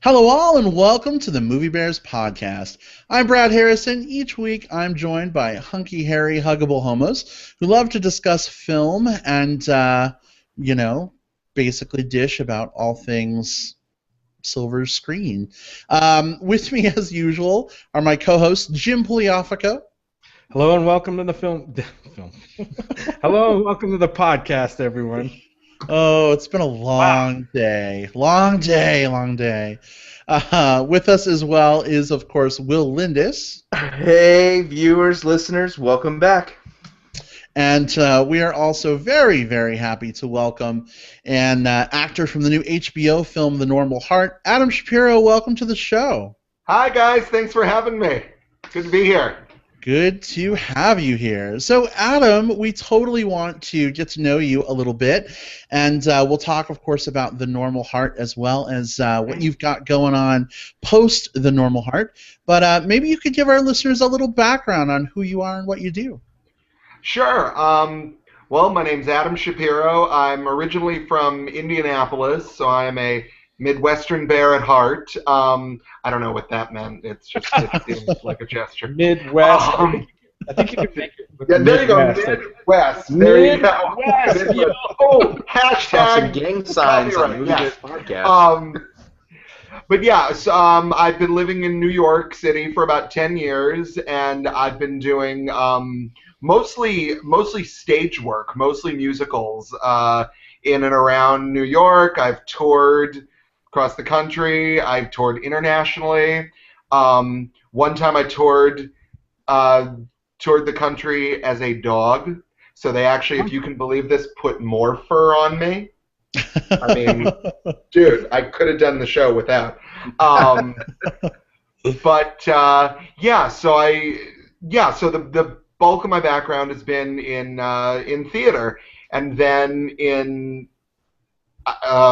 Hello, all, and welcome to the Movie Bears podcast. I'm Brad Harrison. Each week, I'm joined by hunky, hairy, huggable homos who love to discuss film and, basically dish about all things silver screen. With me, as usual, are my co-hosts Jim Pugliafico. Hello and welcome to the film. Hello and welcome to the podcast, everyone. Oh, it's been a long day. Long day. With us as well is, of course, Will Lindis. Hey, viewers, listeners, welcome back. And we are also very, very happy to welcome an actor from the new HBO film, The Normal Heart, Adam Shapiro. Welcome to the show. Hi, guys. Thanks for having me. Good to be here. Good to have you here. So, Adam, we totally want to get to know you a little bit, and we'll talk, of course, about The Normal Heart as well as what you've got going on post The Normal Heart. But maybe you could give our listeners a little background on who you are and what you do. Sure. Well, my name's Adam Shapiro. I'm originally from Indianapolis, so I am a Midwestern bear at heart. I don't know what that meant. It seems like a gesture. Midwest. I think you can make it. Yeah, there you go. Midwest. There you go. Midwest. Oh, hashtag gang signs on Movie Bears podcast. But yeah, so, I've been living in New York City for about 10 years, and I've been doing mostly stage work, mostly musicals in and around New York. I've toured across the country. I've toured internationally. One time I toured the country as a dog. So they actually, if you can believe this, put more fur on me. I mean, dude, I could have done the show without. So the bulk of my background has been in theater, and then in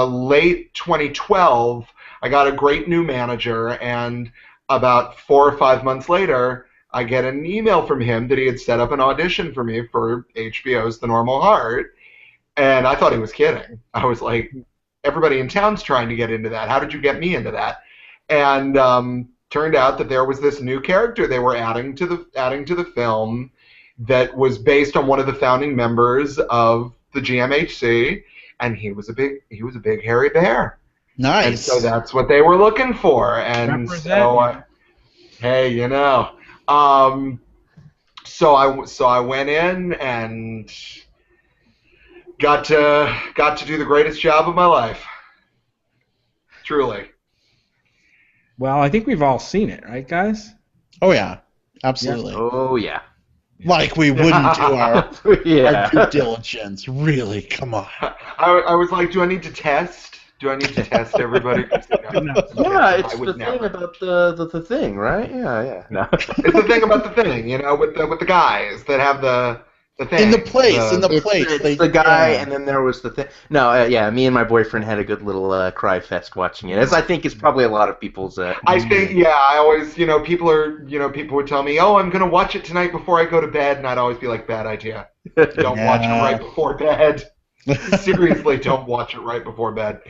late 2012, I got a great new manager, and about 4 or 5 months later, I get an email from him that he had set up an audition for me for HBO's The Normal Heart, and I thought he was kidding. I was like, everybody in town's trying to get into that. How did you get me into that? And turned out that there was this new character they were adding to the film that was based on one of the founding members of the GMHC, and he was a big hairy bear. Nice. And so that's what they were looking for. And so, hey, you know, so I went in and got to do the greatest job of my life. Truly. Well, I think we've all seen it, right, guys? Oh, yeah. Absolutely. Yeah. Oh, yeah. Like we wouldn't do our Yeah. due diligence. Really, come on. I was like, do I need to test? Do I need to test everybody? Yeah, it's the thing about the thing, right? Yeah. No. It's the thing about the thing, you know, with the guys that have the thing. In the place. It's the guy, and then there was the thing. No, yeah, me and my boyfriend had a good little cry fest watching it. As I think is probably a lot of people's. I think, yeah, I always, people would tell me, oh, I'm gonna watch it tonight before I go to bed, and I'd always be like, bad idea. Don't watch it right before bed. Seriously, don't watch it right before bed.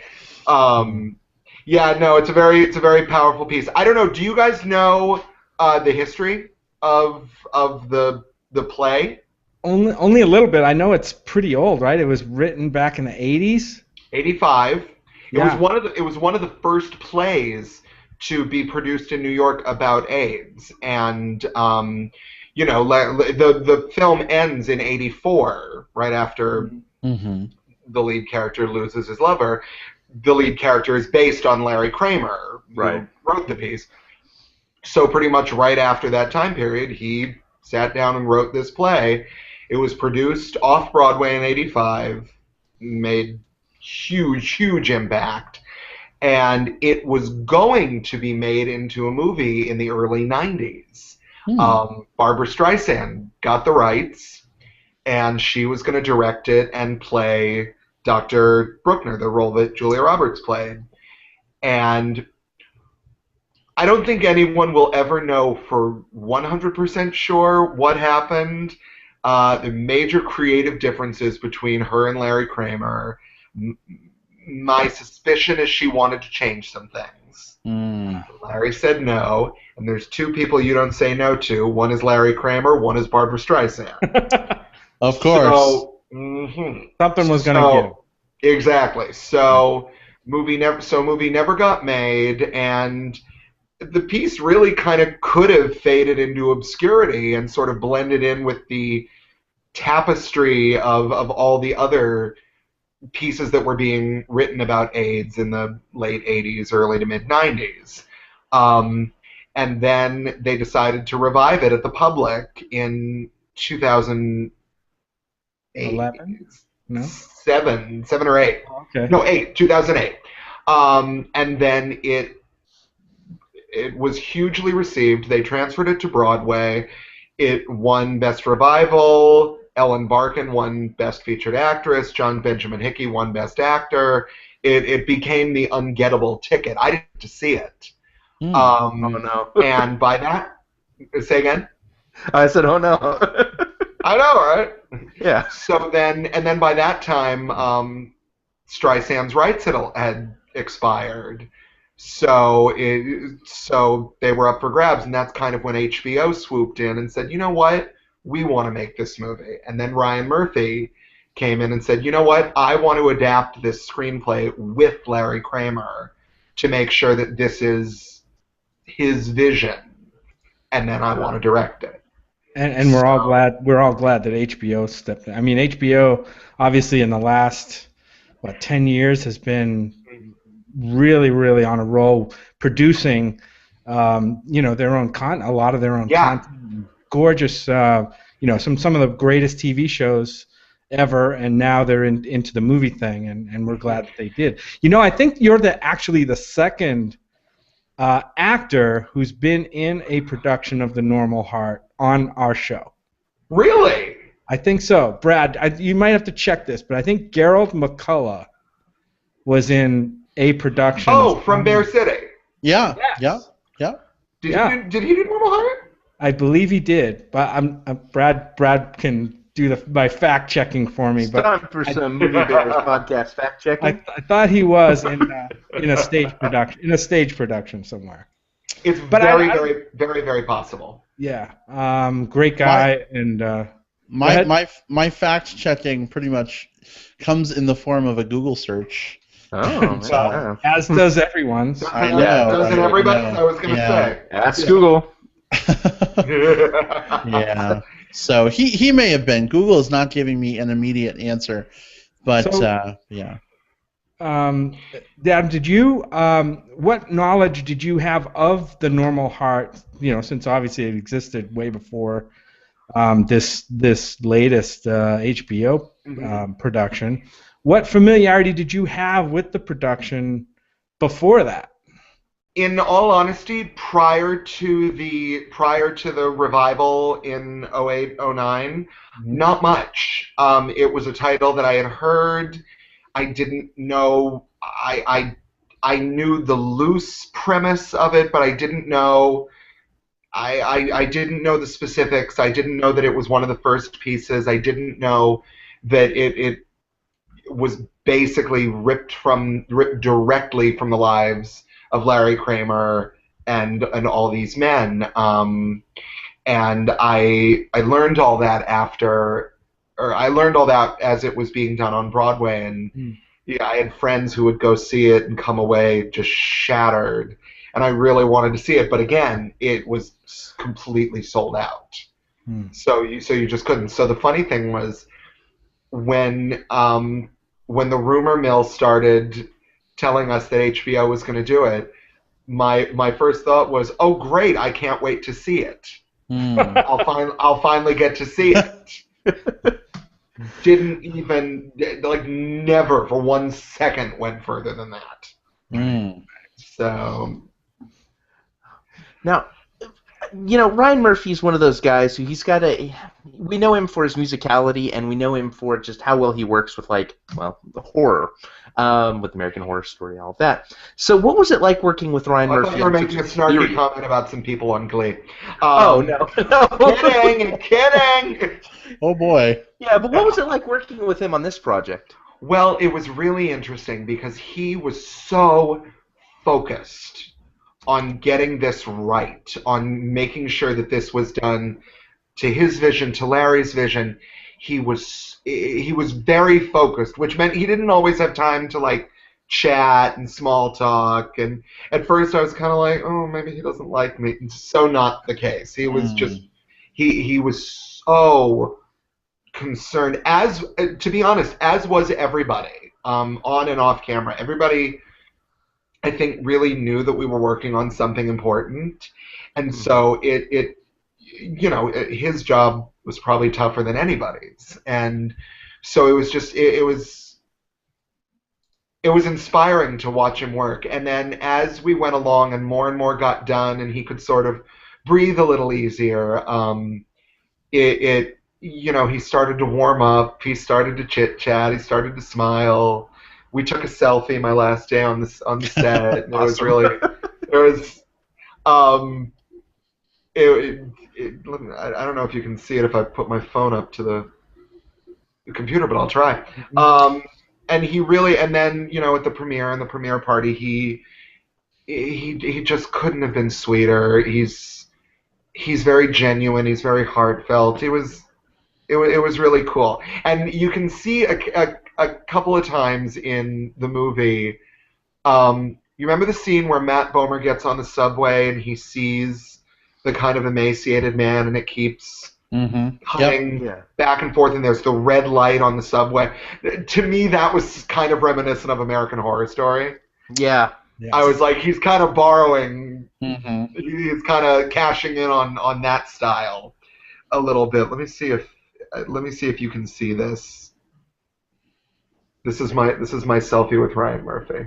Yeah, no, it's a very powerful piece. I don't know. Do you guys know the history of the play? Only a little bit. I know it's pretty old, right? It was written back in the 80s. 85. Yeah. It was one of the first plays to be produced in New York about AIDS, and the film ends in 84, right after the lead character loses his lover. The lead character is based on Larry Kramer, who wrote the piece. So pretty much right after that time period, he sat down and wrote this play. It was produced off-Broadway in 85, made huge impact, and it was going to be made into a movie in the early 90s. Barbra Streisand got the rights, and she was going to direct it and play Dr. Bruckner, the role that Julia Roberts played. And I don't think anyone will ever know for 100% sure what happened. The major creative differences between her and Larry Kramer. My suspicion is she wanted to change some things. things. Mm. Larry said no, and there's two people you don't say no to. One is Larry Kramer, one is Barbara Streisand. Of course. So, Something was going to give. Exactly. So movie never got made, and the piece really kind of could have faded into obscurity and sort of blended in with the tapestry of all the other pieces that were being written about AIDS in the late 80s, early to mid 90s. And then they decided to revive it at the public in 2008. 11? No? 7 or 8. Okay. No, 2008. And then it was hugely received. They transferred it to Broadway. It won Best Revival. Ellen Barkin won Best Featured Actress. John Benjamin Hickey won Best Actor. It became the ungettable ticket. I didn't get to see it. Oh, no. And by that... Say again? I said, oh, no. I know, right? Yeah. So then by that time, Streisand's rights had expired. So they were up for grabs, and that's kind of when HBO swooped in and said, you know what? We want to make this movie. And then Ryan Murphy came in and said, you know what? I want to adapt this screenplay with Larry Kramer to make sure that this is his vision, and then I want to direct it. And we're all glad that HBO stepped in. I mean, HBO obviously in the last 10 years has been really, really on a roll, producing their own content, a lot of their own content, gorgeous, some of the greatest TV shows ever, and now they're into the movie thing, and we're glad that they did. I think you're actually the second actor who's been in a production of The Normal Heart on our show. Really? I think so. Brad, you might have to check this, but I think Gerald McCullough was in a production. Oh, from Bear City. Yeah. Yes. Yeah. Did he do Normal Heart? I believe he did, but Brad can do my fact checking for me. It's time for some Movie Bears podcast fact checking. I thought he was in a stage production somewhere. It's very, very possible. Yeah, great guy, My fact checking pretty much comes in the form of a Google search. Oh, so, as does everyone's. I know. Doesn't everybody? I was going to say. That's Google. Yeah. So he may have been. Google is not giving me an immediate answer, but yeah. Dad, did you? What knowledge did you have of The Normal Heart? Since obviously it existed way before this latest HBO production. What familiarity did you have with the production before that? In all honesty, prior to the revival in 08, 09, not much. It was a title that I had heard. I didn't know. I knew the loose premise of it, but I didn't know. I didn't know the specifics. I didn't know that it was one of the first pieces. I didn't know that it was basically ripped directly from the lives of Larry Kramer and all these men. And I learned all that as it was being done on Broadway, and I had friends who would go see it and come away just shattered. And I really wanted to see it, but again, it was completely sold out. So you just couldn't. So the funny thing was when the rumor mill started telling us that HBO was going to do it, my first thought was, oh great, I can't wait to see it. I'll finally get to see it. Didn't even, never for 1 second went further than that. So now, Ryan Murphy's one of those guys who we know him for his musicality, and we know him for just how well he works with the horror, with American Horror Story, all of that. So what was it like working with Ryan Murphy? I thought you were making a snarky comment about some people on Glee. Oh, no. Kidding! Oh, boy. Yeah, but what was it like working with him on this project? Well, it was really interesting because he was so focused on getting this right, on making sure that this was done to his vision, to Larry's vision. He was very focused, which meant he didn't always have time to like chat and small talk. And at first I was kind of like, oh, maybe he doesn't like me. So not the case. He was just he was so concerned, as to be honest, as was everybody, on and off camera. Everybody, I think, really knew that we were working on something important, and so it his job was probably tougher than anybody's, and so it was just it was inspiring to watch him work. And then as we went along and more got done, and he could sort of breathe a little easier, he started to warm up. He started to chit chat. He started to smile. We took a selfie my last day on the set. And Awesome. I don't know if you can see it if I put my phone up to the computer, but I'll try. And he really, and then at the premiere party, he just couldn't have been sweeter. He's very genuine. He's very heartfelt. It was really cool. And you can see a couple of times in the movie. You remember the scene where Matt Bomer gets on the subway and he sees the kind of emaciated man, and it keeps cutting back and forth, and there's the red light on the subway. To me, that was kind of reminiscent of American Horror Story. Yeah. Yes. I was like, he's kind of borrowing, he's kind of cashing in on that style a little bit. Let me see if you can see this. This is my selfie with Ryan Murphy.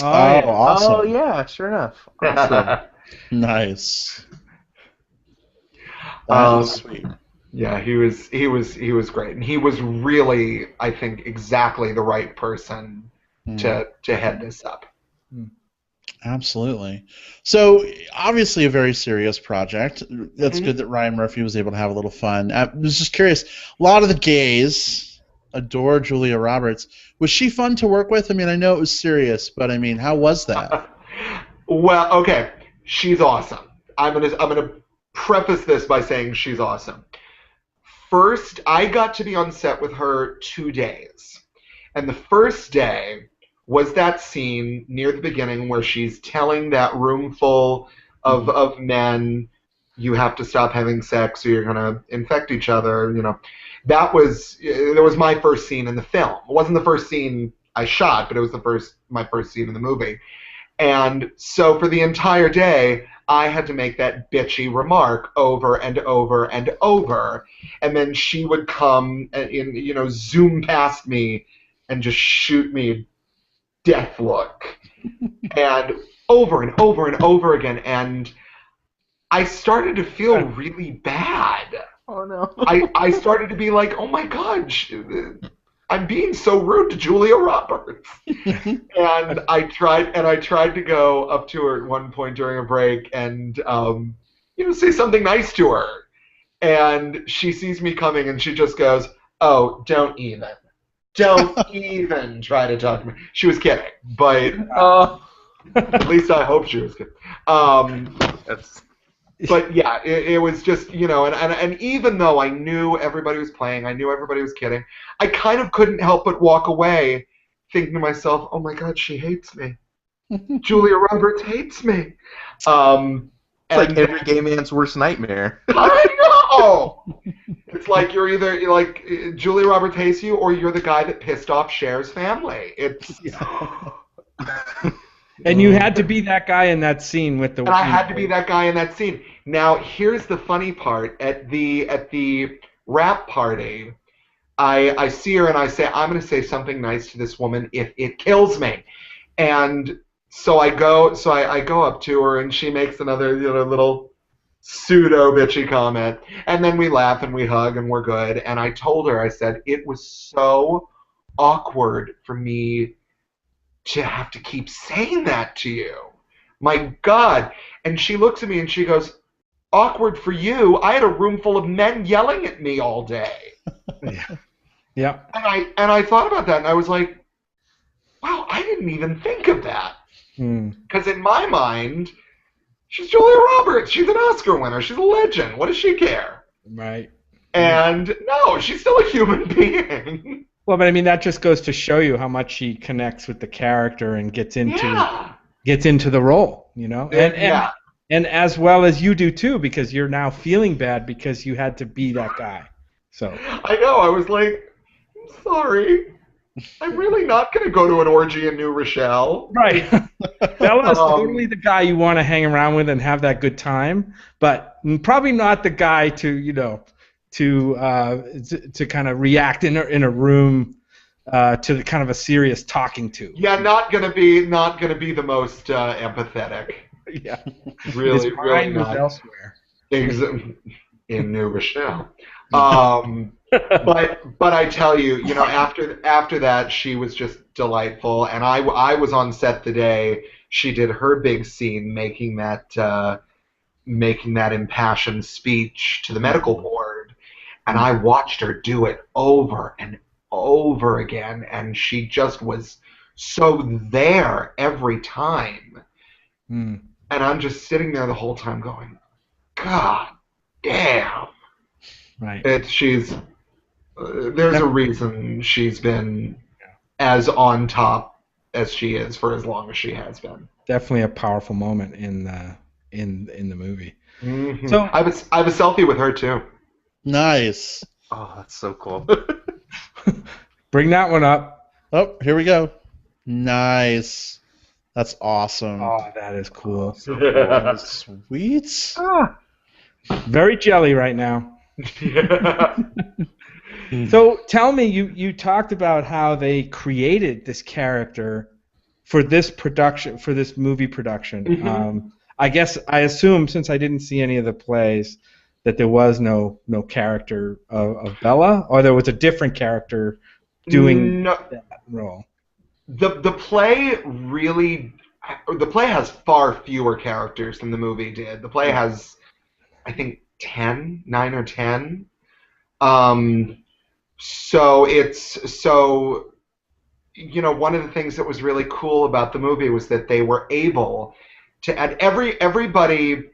Oh, awesome. Oh yeah, sure enough. Awesome. Nice. That's sweet. Yeah, he was great, and he was really, I think, exactly the right person to head this up. Absolutely. So, obviously a very serious project. That's good that Ryan Murphy was able to have a little fun. I was just curious, a lot of the gays adore Julia Roberts. Was she fun to work with? I mean, I know it was serious, but I mean, how was that? Well, okay, she's awesome. I'm gonna preface this by saying she's awesome. First, I got to be on set with her 2 days, and the first day was that scene near the beginning where she's telling that room full of men, you have to stop having sex or you're going to infect each other. That was my first scene in the film. It wasn't the first scene I shot, but it was my first scene in the movie. And so for the entire day, I had to make that bitchy remark over and over and over. And then she would come and zoom past me and just shoot me a death look. And over and over and over again. And I started to feel really bad. Oh no. I started to be like, oh my God, I'm being so rude to Julia Roberts. And I tried to go up to her at one point during a break and say something nice to her. And she sees me coming and she just goes, oh, don't even try to talk to me. She was kidding, but at least I hope she was kidding. But yeah, it was just, and even though I knew everybody was playing, I knew everybody was kidding, I kind of couldn't help but walk away thinking to myself, oh my God, she hates me. Julia Roberts hates me. It's like every gay man's worst nightmare. I know! It's like you're either, Julia Roberts hates you or you're the guy that pissed off Cher's family. It's... And you had to be that guy in that scene with the... And I had to be that guy in that scene. Now, here's the funny part. At the wrap party, I see her and I say, I'm going to say something nice to this woman if it kills me. And so I go up to her and she makes another little pseudo bitchy comment. And then we laugh and we hug and we're good. And I told her, I said, it was so awkward for me to have to keep saying that to you. My God. And she looks at me and she goes, awkward for you? I had a room full of men yelling at me all day. Yeah. And I thought about that and I was like, wow, I didn't even think of that. Because in my mind, she's Julia Roberts. She's an Oscar winner. She's a legend. What does she care? Right. And no, she's still a human being. Well, but I mean, that just goes to show you how much she connects with the character and gets into the role, you know? And as well as you do too, because you're now feeling bad because you had to be that guy. So I know. I was like, I'm sorry. I'm really not going to go to an orgy in New Rochelle. Right. Bella's totally the guy you want to hang around with and have that good time, but probably not the guy to kind of react in a room to the kind of a serious talking to. Yeah, not gonna be the most empathetic. Yeah, really, his really mind was not. elsewhere. In New Rochelle. But I tell you, you know, after that, she was just delightful, and I was on set the day she did her big scene, making that impassioned speech to the medical board, and I watched her do it over and over again, and she just was so there every time. And I'm just sitting there the whole time going, God damn. Right. There's a reason she's been as on top as she is for as long as she has been. Definitely a powerful moment in the movie. Mm-hmm. So I have a selfie with her too. Nice. Oh, that's so cool. Bring that one up. Oh, here we go. Nice. That's awesome. Oh, that is cool. So cool. Sweet. Very jelly right now. So tell me, you talked about how they created this character for this production, for this movie production. Mm-hmm. I assume, since I didn't see any of the plays, that there was no character of Bella, or there was a different character doing that role. The play has far fewer characters than the movie did. The play has, I think, 9 or 10. So you know, one of the things that was really cool about the movie was that they were able to add everybody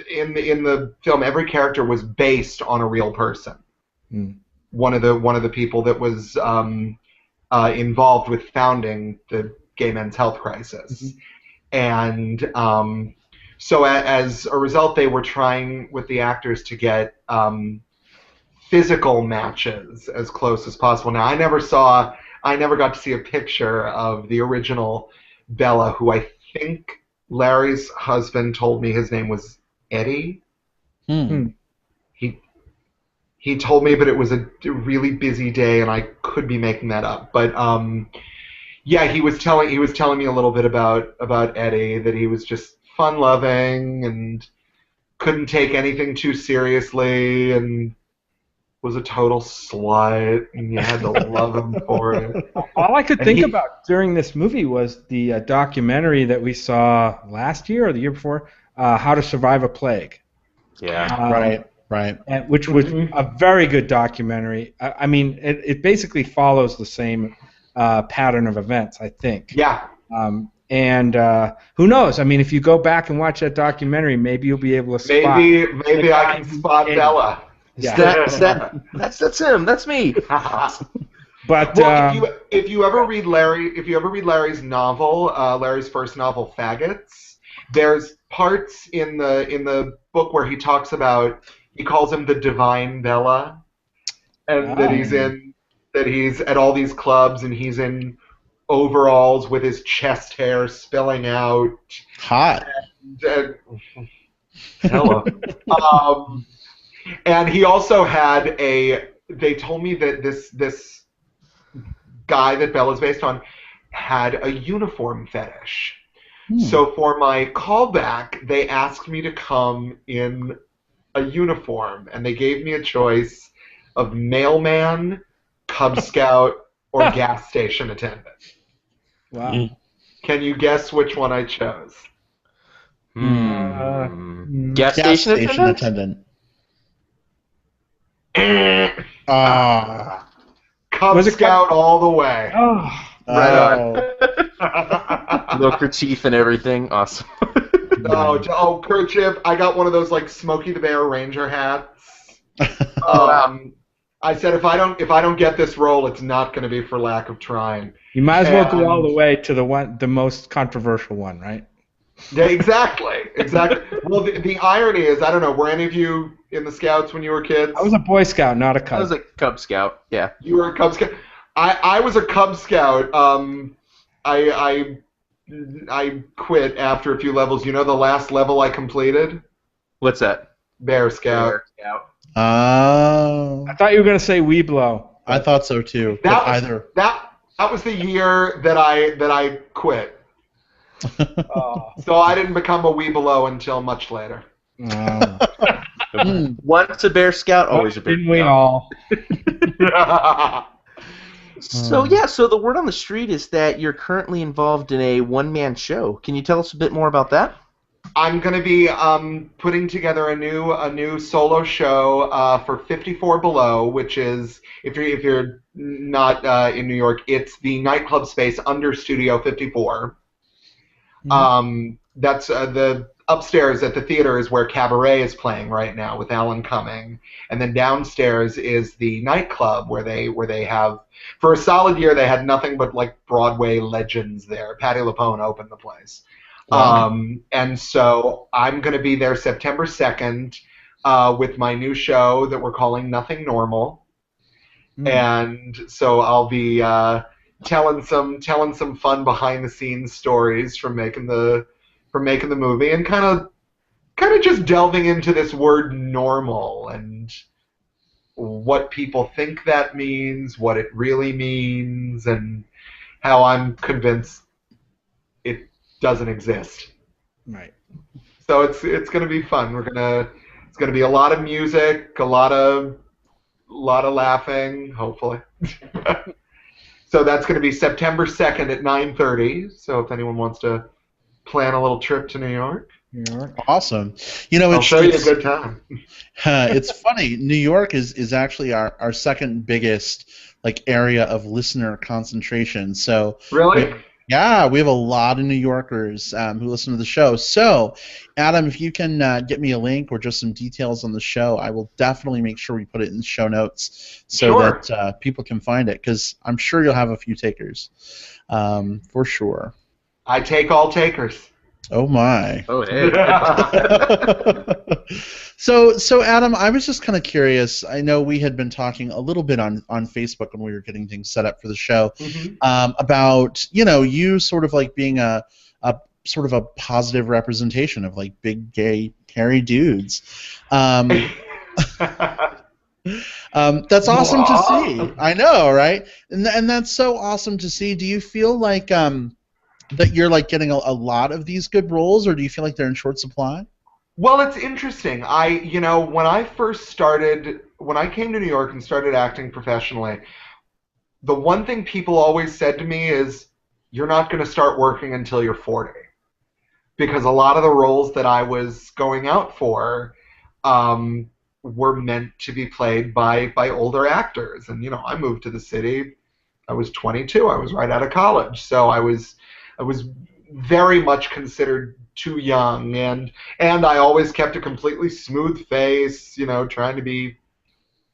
in the film. Every character was based on a real person. One of the people that was involved with founding the Gay Men's Health Crisis, and so as a result, they were trying with the actors to get physical matches as close as possible. Now, I never got to see a picture of the original Bella, who I think Larry's husband told me his name was Eddie. He told me, but it was a really busy day, and I could be making that up. But yeah, he was telling me a little bit about Eddie, that he was just fun-loving and couldn't take anything too seriously, and was a total slut, and you had to love him for it. All I could think about during this movie was the documentary that we saw last year or the year before, How to Survive a Plague. Yeah, right. And, which was a very good documentary. I mean, it basically follows the same pattern of events, I think. Yeah. And who knows? I mean, if you go back and watch that documentary, maybe you'll be able to spot. Maybe I can spot Bella. Yeah. That's him. That's me. But if you ever read Larry's novel, Larry's first novel, Faggots, there's parts in the book where he talks about, he calls him the Divine Bella, and that he's at all these clubs and he's in overalls with his chest hair spilling out. Hot. And hello. And he also had they told me that this guy that Bella's based on had a uniform fetish. So for my callback, they asked me to come in a uniform, and they gave me a choice of mailman, Cub Scout, or gas station attendant. Wow. Can you guess which one I chose? Gas station attendant? Cub Scout all the way. Oh. Right on. Little kerchief and everything. Awesome. Oh, kerchief. I got one of those like Smokey the Bear Ranger hats. Wow. I said if I don't get this role, it's not going to be for lack of trying. You might as well go all the way to the most controversial one, right? Yeah, exactly. Well, the irony is, I don't know, were any of you in the Scouts when you were kids? I was a Boy Scout, not a Cub. I was a Cub Scout. Yeah. You were a Cub Scout. I was a Cub Scout. I quit after a few levels. You know the last level I completed? What's that? Bear Scout. Bear Scout. Oh. I thought you were gonna say Weeblo. I thought so too. That was the year that I quit. Oh. So I didn't become a Weebelo until much later. Once a Bear Scout, always a Bear Didn't we Scout. all? So the word on the street is that you're currently involved in a one-man show. Can you tell us a bit more about that? I'm going to be putting together a new solo show for 54 Below, which is, if you're not in New York, it's the nightclub space under Studio 54. That's the upstairs at the theater is where Cabaret is playing right now with Alan Cumming, and then downstairs is the nightclub where they have, for a solid year, they had nothing but like Broadway legends there. Patti LuPone opened the place. Wow. And so I'm going to be there September 2nd with my new show that we're calling Nothing Normal. And so I'll be telling some fun behind the scenes stories from making the movie, and kind of just delving into this word normal and what people think that means, what it really means, and how I'm convinced it doesn't exist. Right. So it's going to be fun. It's going to be a lot of music, a lot of laughing, hopefully. So that's going to be September 2nd at 9:30. So if anyone wants to plan a little trip to New York. Awesome. You know, I'll show you a good time. It's funny. New York is actually our second biggest like area of listener concentration. So Really? yeah, we have a lot of New Yorkers who listen to the show. So, Adam, if you can get me a link or just some details on the show, I will definitely make sure we put it in the show notes so Sure. that people can find it, because I'm sure you'll have a few takers, for sure. I take all takers. Oh my. Oh, hey. So Adam, I was just kind of curious. I know we had been talking a little bit on Facebook when we were getting things set up for the show, about you sort of like being a sort of a positive representation of like big gay hairy dudes. That's awesome to see. I know, right? And that's so awesome to see. Do you feel like that you're like getting a lot of these good roles, or do you feel like they're in short supply? Well, it's interesting. When I came to New York and started acting professionally, the one thing people always said to me is, you're not going to start working until you're 40. Because a lot of the roles that I was going out for were meant to be played by older actors. And, I moved to the city, I was 22. I was right out of college. So I was very much considered too young, and I always kept a completely smooth face, trying to be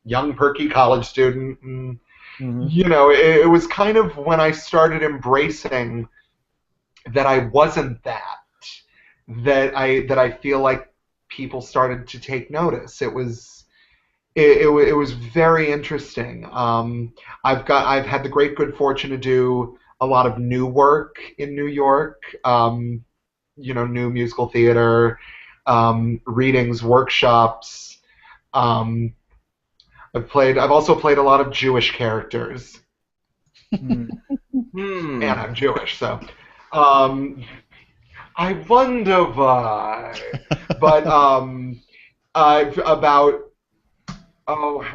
young, perky college student. And, it was kind of when I started embracing that I wasn't that I feel like people started to take notice. It was very interesting. I've had the great good fortune to do a lot of new work in New York, new musical theater, readings, workshops. I've also played a lot of Jewish characters, and I'm Jewish, so I wonder why. But how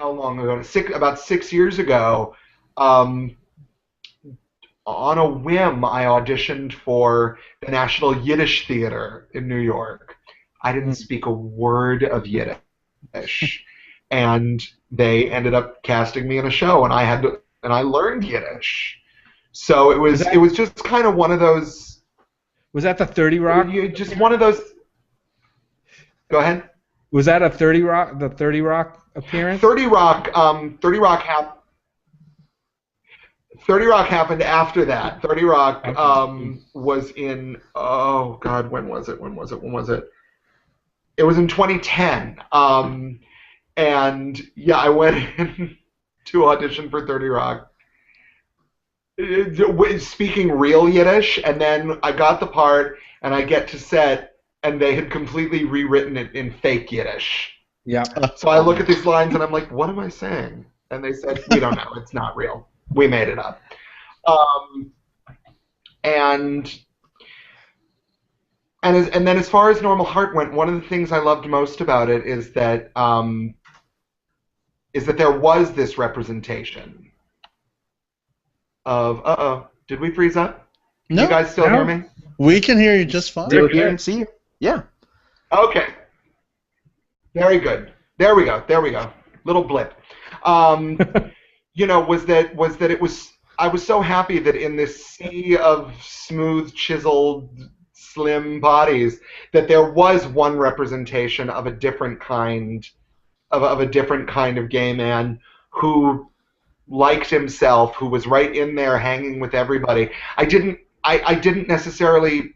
long ago? About 6 years ago. On a whim, I auditioned for the National Yiddish Theater in New York. I didn't speak a word of Yiddish, and they ended up casting me in a show, and I learned Yiddish. So it was just kind of one of those. Was that the 30 Rock? Just one of those. Go ahead. Was that a 30 Rock? The 30 Rock appearance? 30 Rock. 30 Rock happened after that. 30 Rock was in. Oh God, when was it? It was in 2010. And yeah, I went in to audition for 30 Rock, speaking real Yiddish, and then I got the part, and I get to set, and they had completely rewritten it in fake Yiddish. Yeah. So I look at these lines, and I'm like, what am I saying? And they said, we don't know. It's not real. We made it up. And then as far as Normal Heart went, one of the things I loved most about it is that there was this representation of, did we freeze up? Can you guys still hear me? We can hear you just fine. Still hear and see you. Yeah. Okay. Very good. There we go. Little blip. Was that it was. I was so happy that in this sea of smooth, chiseled, slim bodies, that there was one representation of a different kind of gay man who liked himself, who was right in there hanging with everybody. I didn't necessarily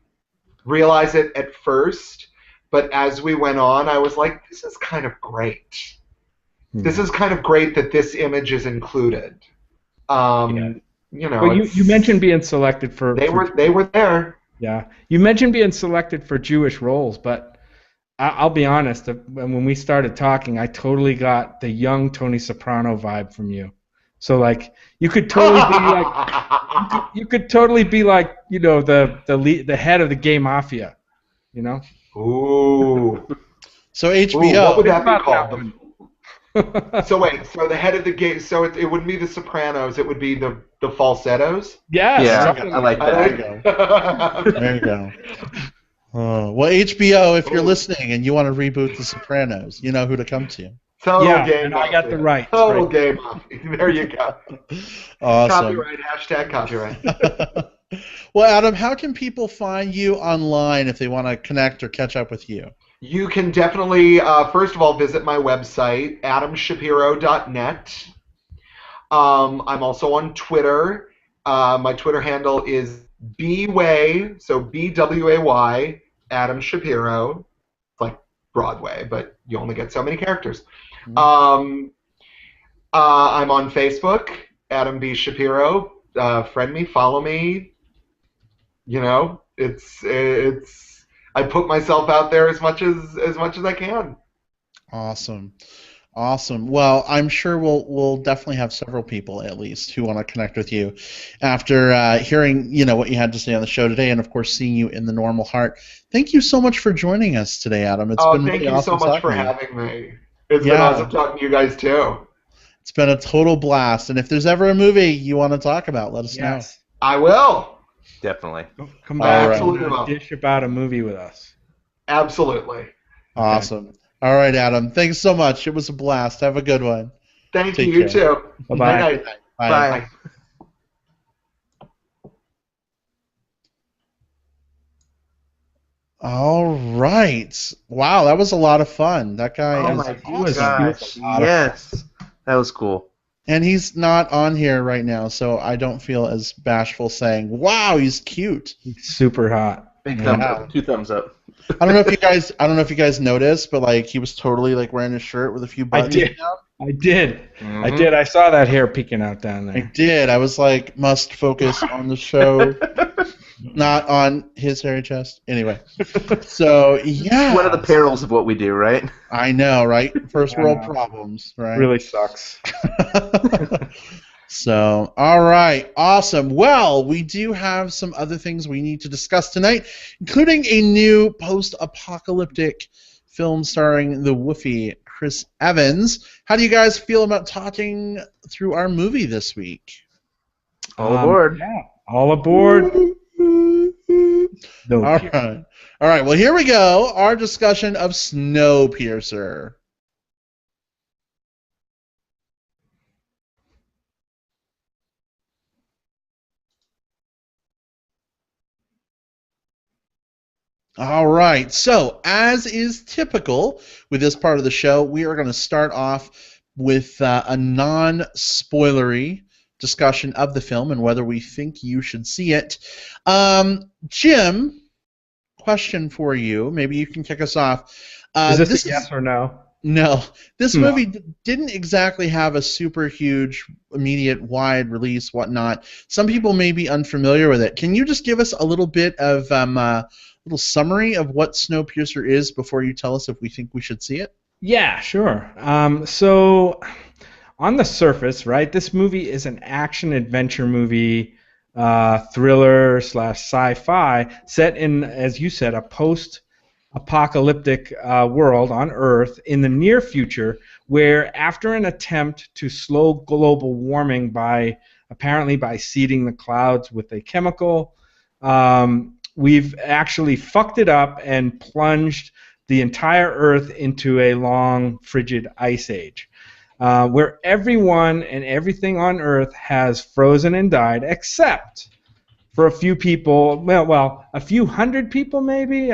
realize it at first, but as we went on, I was like, this is kind of great. This is kind of great that this image is included. Well, you mentioned being selected for. They were there. Yeah, you mentioned being selected for Jewish roles, but I'll be honest. When we started talking, I totally got the young Tony Soprano vibe from you. So like, you could totally be like, you could totally be like, the head of the gay mafia, Ooh. So HBO. Ooh, what would that be called? So wait, so the head of the gay, so it wouldn't be the Sopranos, it would be the falsettos? Yes. Yeah, I like that. There you go. Well, HBO, if you're listening and you want to reboot The Sopranos, you know who to come to. Total Game and I got the right. Total Game Mafia. There you go. Awesome. Copyright, hashtag copyright. Well, Adam, how can people find you online if they want to connect or catch up with you? You can definitely, first of all, visit my website, adamshapiro.net. I'm also on Twitter. My Twitter handle is bway, so B-W-A-Y, Adam Shapiro. It's like Broadway, but you only get so many characters. I'm on Facebook, Adam B. Shapiro. Friend me, follow me. It's I put myself out there as much as I can. Awesome. Well, I'm sure we'll definitely have several people at least who want to connect with you after hearing what you had to say on the show today, and of course seeing you in the Normal Heart. Thank you so much for joining us today, Adam. It's been really awesome. Thank you so much for having me. It's been awesome talking to you guys too. It's been a total blast, and if there's ever a movie you want to talk about, let us know. I will. Definitely. Come back Absolutely and dish about a movie with us. Absolutely. Awesome. Okay. All right, Adam. Thanks so much. It was a blast. Have a good one. Thank you. You too. Bye-bye. Bye. All right. Wow, that was a lot of fun. That guy gosh. Yes. That was cool. And he's not on here right now, so I don't feel as bashful saying, "Wow, he's cute." He's super hot. Big thumbs up. 2 thumbs up. I don't know if you guys noticed, but like he was totally like wearing a shirt with a few buttons. I did. I saw that hair peeking out down there. I did. I was like, must focus on the show, not on his hairy chest. Anyway, so yeah. One of the perils of what we do, right? I know, right? First world problems, right? Really sucks. So, all right, awesome. Well, we do have some other things we need to discuss tonight, including a new post-apocalyptic film starring the woofy Chris Evans. How do you guys feel about talking through our movie this week? All aboard. Yeah, all aboard. All right. Well, here we go. Our discussion of Snowpiercer. All right. So, as is typical with this part of the show, we are going to start off with a non-spoilery discussion of the film and whether we think you should see it. Jim, question for you. Maybe you can kick us off. Is this a yes or no? No. This movie didn't exactly have a super huge, immediate, wide release, whatnot. Some people may be unfamiliar with it. Can you just give us a little bit of little summary of what Snowpiercer is before you tell us if we think we should see it? Yeah, sure. So, on the surface, right, this movie is an action-adventure movie, thriller / sci-fi, set in, as you said, a post-apocalyptic world on Earth in the near future, where after an attempt to slow global warming apparently by seeding the clouds with a chemical, we've actually fucked it up and plunged the entire Earth into a long, frigid ice age, where everyone and everything on Earth has frozen and died, except for a few people, well, a few hundred people maybe.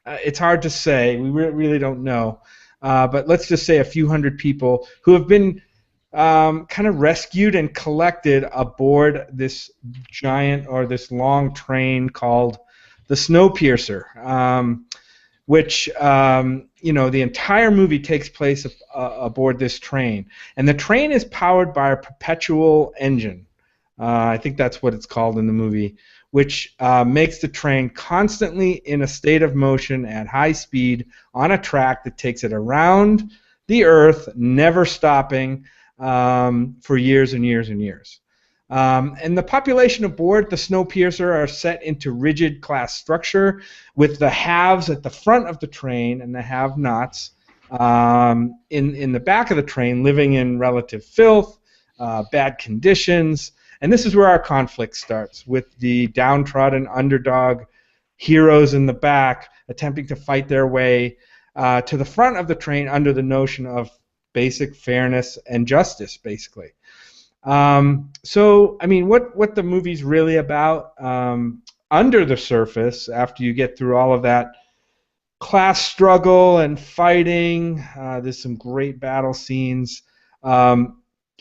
It's hard to say. We really don't know. But let's just say a few hundred people who have been kind of rescued and collected aboard this giant or this long train called the Snowpiercer, which the entire movie takes place aboard this train, and the train is powered by a perpetual engine. I think that's what it's called in the movie, which makes the train constantly in a state of motion at high speed on a track that takes it around the Earth, never stopping for years and years and years. And the population aboard the Snowpiercer are set into rigid class structure, with the haves at the front of the train and the have-nots in the back of the train living in relative filth, bad conditions. And this is where our conflict starts, with the downtrodden underdog heroes in the back attempting to fight their way to the front of the train under the notion of basic fairness and justice, basically. So, I mean, what the movie's really about, under the surface, after you get through all of that class struggle and fighting, there's some great battle scenes.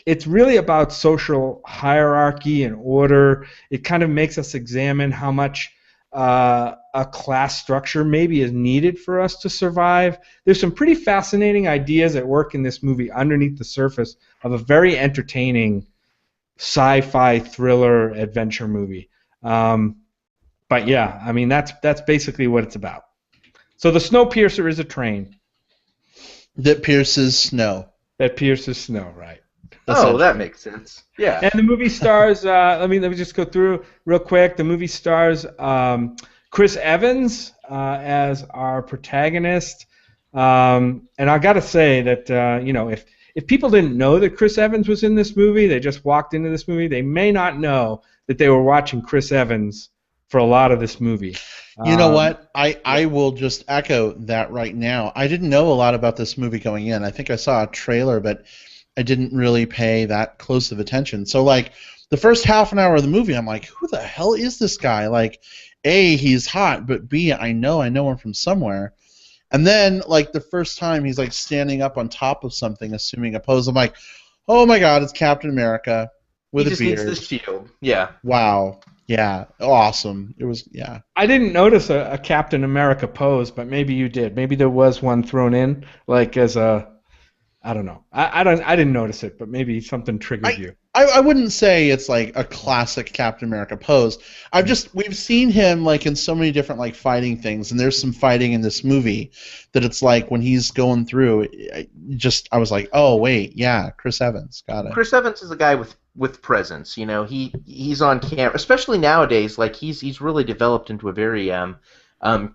It's really about social hierarchy and order. It kind of makes us examine how much a class structure maybe is needed for us to survive. There's some pretty fascinating ideas at work in this movie underneath the surface of a very entertaining sci-fi thriller adventure movie. But yeah, I mean, that's basically what it's about. So the Snowpiercer is a train that pierces snow. That pierces snow, right? That makes sense. Yeah. And the movie stars. Let me just go through real quick. The movie stars Chris Evans as our protagonist. And I got to say that if people didn't know that Chris Evans was in this movie, they just walked into this movie, they may not know that they were watching Chris Evans for a lot of this movie. You know what? I will just echo that right now. I didn't know a lot about this movie going in. I think I saw a trailer, but I didn't really pay that close of attention. So, like, the first half an hour of the movie, I'm like, who the hell is this guy? Like, A, he's hot, but B, I know him from somewhere. And then, like, the first time he's, like, standing up on top of something, assuming a pose, I'm like, oh my god, it's Captain America with a beard. He just needs the shield. Yeah. Wow. Yeah. Awesome. It was, yeah. I didn't notice a Captain America pose, but maybe you did. Maybe there was one thrown in, like, as a... I don't know. I didn't notice it, but maybe something triggered you. I wouldn't say it's like a classic Captain America pose. We've seen him like in so many different like fighting things, and there's some fighting in this movie that it's like when he's going through, I was like, oh wait, yeah, Chris Evans, got it. Chris Evans is a guy with presence. You know, he's on camera, especially nowadays. Like he's really developed into a very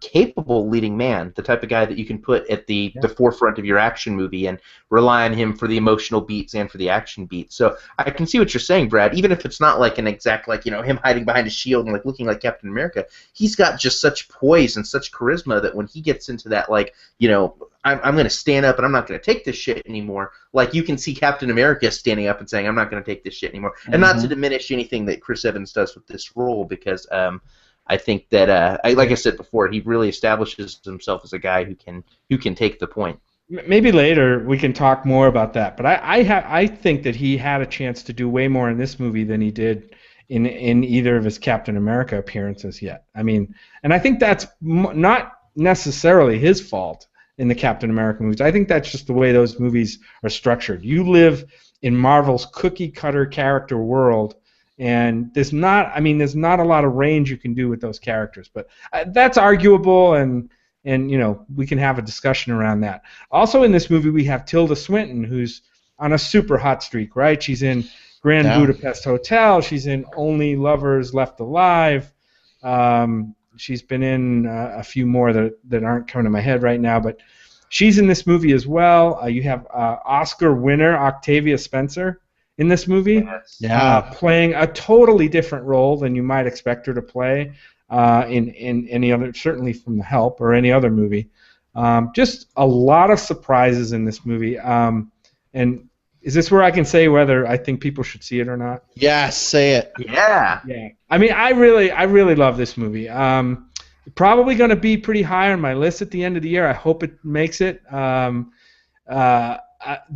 capable leading man, the type of guy that you can put at the forefront of your action movie and rely on him for the emotional beats and for the action beats. So I can see what you're saying, Brad. Even if it's not like an exact, like, him hiding behind a shield and like looking like Captain America, he's got just such poise and such charisma that when he gets into that, like, I'm going to stand up and I'm not going to take this shit anymore. Like, you can see Captain America standing up and saying, I'm not going to take this shit anymore. And not to diminish anything that Chris Evans does with this role, because I think that, like I said before, he really establishes himself as a guy who can take the point. Maybe later we can talk more about that, but I think that he had a chance to do way more in this movie than he did in either of his Captain America appearances yet. I mean, and I think that's not necessarily his fault in the Captain America movies. I think that's just the way those movies are structured. You live in Marvel's cookie cutter character world, and there's not a lot of range you can do with those characters. But that's arguable, and we can have a discussion around that. Also in this movie we have Tilda Swinton, who's on a super hot streak, right? She's in Grand Budapest Hotel. She's in Only Lovers Left Alive. She's been in a few more that aren't coming to my head right now, but she's in this movie as well. You have Oscar winner Octavia Spencer in this movie, playing a totally different role than you might expect her to play in any other, certainly from The Help or any other movie. Just a lot of surprises in this movie. And is this where I can say whether I think people should see it or not? Yes, say it. Yeah. Yeah. I mean, I really love this movie. Probably going to be pretty high on my list at the end of the year. I hope it makes it. There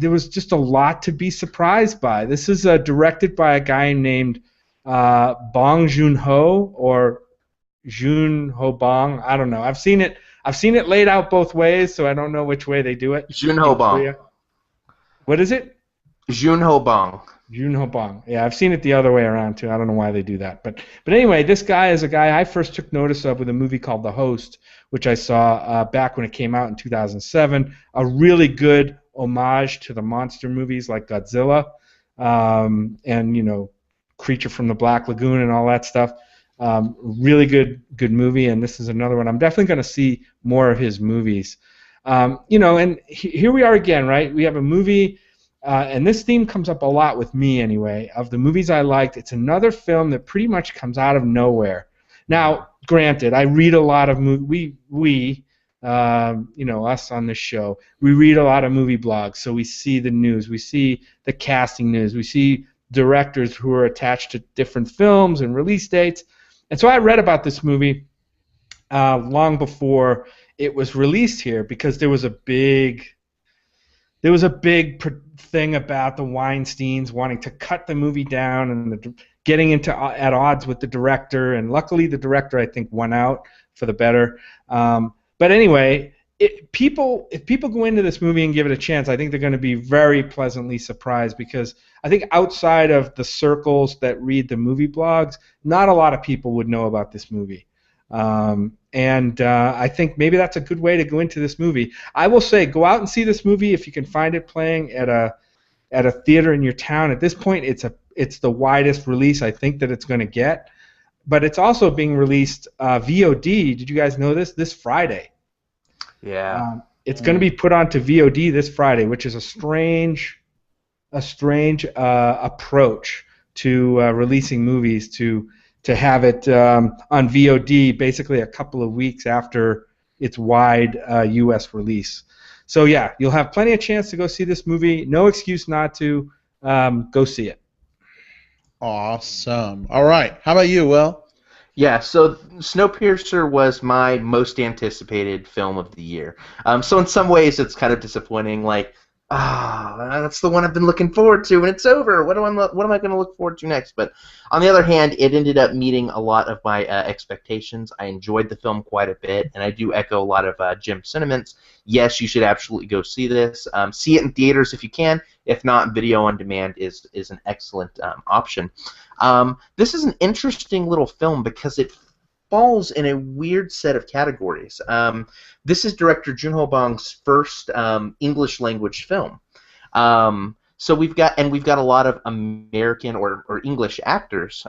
was just a lot to be surprised by. This is directed by a guy named Bong Joon-ho or Joon-ho Bong. I don't know. I've seen it laid out both ways, so I don't know which way they do it. Joon-ho Bong. What is it? Joon-ho Bong. Joon-ho Bong. Yeah, I've seen it the other way around too. I don't know why they do that, but anyway, this guy is a guy I first took notice of with a movie called The Host, which I saw back when it came out in 2007. A really good homage to the monster movies like Godzilla, and Creature from the Black Lagoon and all that stuff. Really good movie, and this is another one. I'm definitely going to see more of his movies. And here we are again, right? We have a movie. And this theme comes up a lot with me anyway. Of the movies I liked, it's another film that pretty much comes out of nowhere. Now, granted, I read a lot of movies. Us on this show, we read a lot of movie blogs, so we see the news, we see the casting news, we see directors who are attached to different films and release dates. And so I read about this movie long before it was released here because there was a big thing about the Weinsteins wanting to cut the movie down and getting at odds with the director, and luckily the director I think won out for the better. But anyway, if people go into this movie and give it a chance, I think they're going to be very pleasantly surprised because I think outside of the circles that read the movie blogs, not a lot of people would know about this movie. And I think maybe that's a good way to go into this movie. I will say, go out and see this movie if you can find it playing at a theater in your town. At this point, it's the widest release I think that it's going to get, but it's also being released VOD. Did you guys know this? This Friday. Yeah. It's going to be put onto VOD this Friday, which is a strange approach to releasing movies to have it on VOD basically a couple of weeks after its wide U.S. release. So yeah, you'll have plenty of chance to go see this movie. No excuse not to go see it. Awesome. All right. How about you, Will? Yeah, so Snowpiercer was my most anticipated film of the year. So in some ways it's kind of disappointing, like, that's the one I've been looking forward to, and it's over. What am I going to look forward to next? But on the other hand, it ended up meeting a lot of my expectations. I enjoyed the film quite a bit, and I do echo a lot of Jim's sentiments. Yes, you should absolutely go see this. See it in theaters if you can. If not, video on demand is an excellent option. This is an interesting little film because it falls in a weird set of categories. This is director Joon-ho Bong's first English language film. So we've got a lot of American or English actors,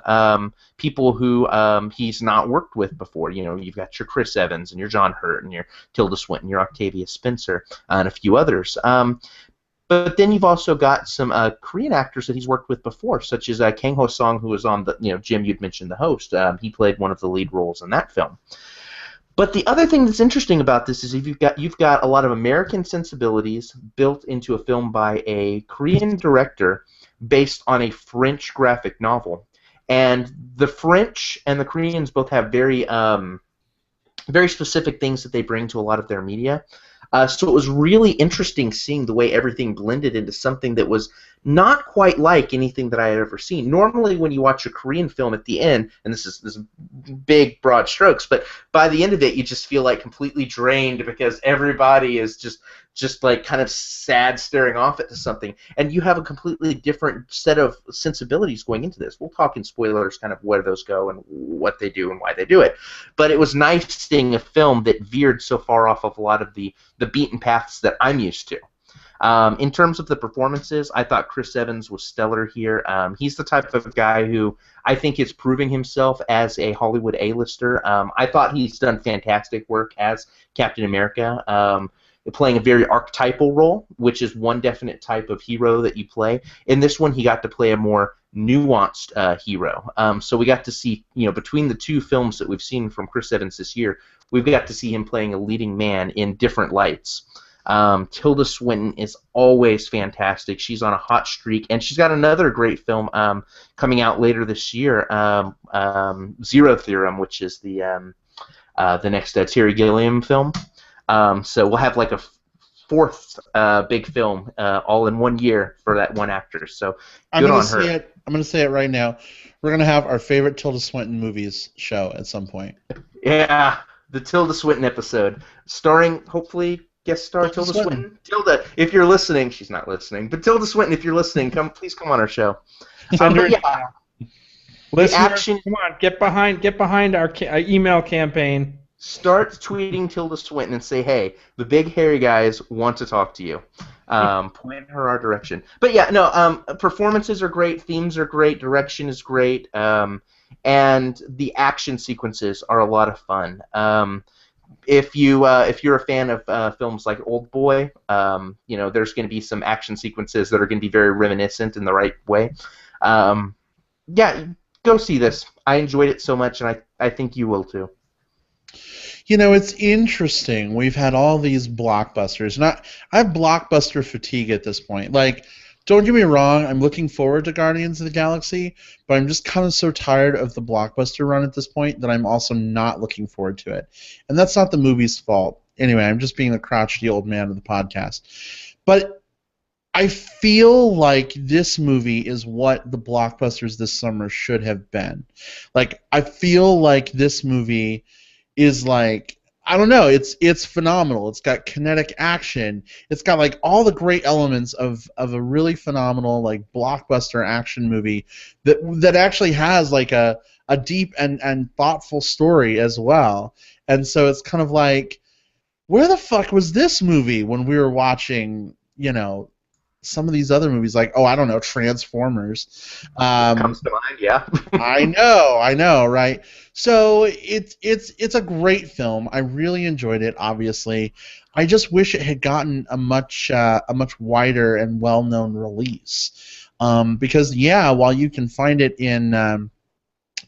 people who he's not worked with before. You've got your Chris Evans and your John Hurt and your Tilda Swinton, your Octavia Spencer, and a few others. But then you've also got some Korean actors that he's worked with before, such as Kang Ho-sung, who was on the, Jim, you'd mentioned The Host. He played one of the lead roles in that film. But the other thing that's interesting about this is you've got a lot of American sensibilities built into a film by a Korean director based on a French graphic novel. And the French and the Koreans both have very very specific things that they bring to a lot of their media. So it was really interesting seeing the way everything blended into something that was not quite like anything that I had ever seen. Normally, when you watch a Korean film at the end, and this is big, broad strokes, but by the end of it, you just feel like completely drained because everybody is just like kind of sad, staring off into something, and you have a completely different set of sensibilities going into this. We'll talk in spoilers, kind of where those go and what they do and why they do it. But it was nice seeing a film that veered so far off of a lot of the beaten paths that I'm used to. In terms of the performances, I thought Chris Evans was stellar here. He's the type of guy who I think is proving himself as a Hollywood A-lister. I thought he's done fantastic work as Captain America, playing a very archetypal role, which is one definite type of hero that you play. In this one, he got to play a more nuanced hero. So we got to see, between the two films that we've seen from Chris Evans this year, we've got to see him playing a leading man in different lights. Tilda Swinton is always fantastic. She's on a hot streak, and she's got another great film coming out later this year, Zero Theorem, which is the next Terry Gilliam film. So we'll have like a fourth big film all in 1 year for that one actor. So good on her. I'm going to say it right now. We're going to have our favorite Tilda Swinton movies show at some point. Yeah, the Tilda Swinton episode, starring, hopefully, guest star Tilda Swinton. Tilda, if you're listening, she's not listening, but Tilda Swinton, if you're listening, please come on our show. Listeners, come on, get behind our email campaign. Start tweeting Tilda Swinton and say, hey, the big hairy guys want to talk to you. Point her our direction. But yeah, no, performances are great, themes are great, direction is great, and the action sequences are a lot of fun. If you're a fan of films like Old Boy, there's going to be some action sequences that are going to be very reminiscent in the right way. Yeah, go see this. I enjoyed it so much, and I think you will too. It's interesting. We've had all these blockbusters, and I have blockbuster fatigue at this point. Like, don't get me wrong, I'm looking forward to Guardians of the Galaxy, but I'm just kind of so tired of the blockbuster run at this point that I'm also not looking forward to it. And that's not the movie's fault. Anyway, I'm just being the crotchety old man of the podcast. But I feel like this movie is what the blockbusters this summer should have been. Like, I feel like this movie is like, I don't know, it's phenomenal. It's got kinetic action. It's got like all the great elements of a really phenomenal like blockbuster action movie that actually has like a deep and thoughtful story as well. And so it's kind of like, where the fuck was this movie when we were watching, some of these other movies, like, I don't know, Transformers. Comes to mind, yeah. I know, right? So it's a great film. I really enjoyed it. Obviously, I just wish it had gotten a much wider and well-known release. Because while you can find it in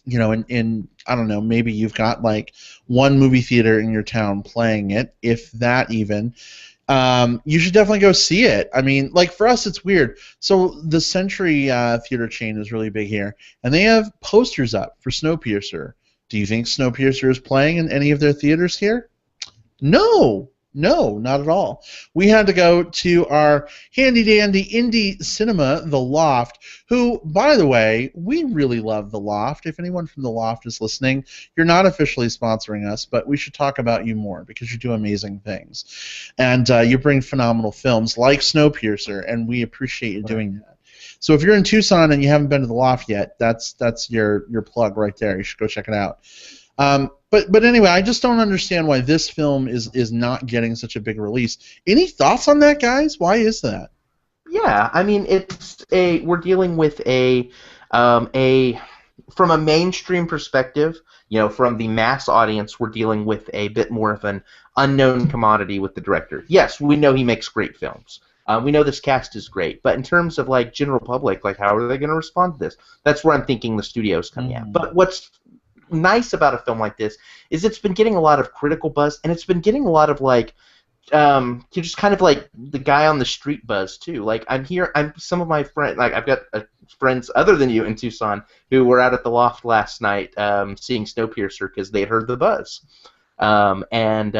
in I don't know, maybe you've got like one movie theater in your town playing it, if that even. You should definitely go see it. I mean, like for us, it's weird. So the Century Theater chain is really big here, and they have posters up for Snowpiercer. Do you think Snowpiercer is playing in any of their theaters here? No, not at all. We had to go to our handy-dandy indie cinema, The Loft, who, by the way, we really love The Loft. If anyone from The Loft is listening, you're not officially sponsoring us, but we should talk about you more because you do amazing things. And you bring phenomenal films like Snowpiercer, and we appreciate you doing that. So if you're in Tucson and you haven't been to The Loft yet, that's your plug right there. You should go check it out. But anyway, I just don't understand why this film is not getting such a big release. Any thoughts on that, guys? Why is that? Yeah, I mean, we're dealing with from a mainstream perspective, from the mass audience, we're dealing with a bit more of an unknown commodity with the director. Yes, we know he makes great films. We know this cast is great, but in terms of like general public, like how are they going to respond to this? That's where I'm thinking the studio's coming at. But what's nice about a film like this is it's been getting a lot of critical buzz, and it's been getting a lot of like just kind of like the guy on the street buzz too. Like some of my friends, like I've got friends other than you in Tucson who were out at the Loft last night seeing Snowpiercer because they had heard the buzz, and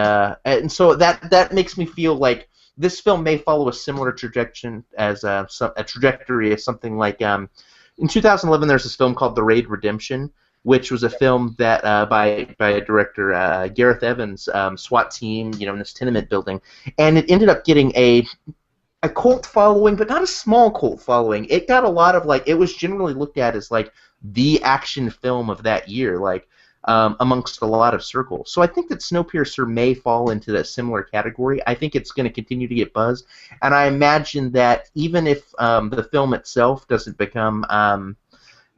so that makes me feel like this film may follow a similar trajectory as something like in 2011 there's this film called The Raid Redemption, which was a film that by director Gareth Evans, SWAT team, in this tenement building, and it ended up getting a cult following, but not a small cult following. It got a lot of it was generally looked at as like the action film of that year, amongst a lot of circles. So I think that Snowpiercer may fall into that similar category. I think it's going to continue to get buzz, and I imagine that even if the film itself doesn't become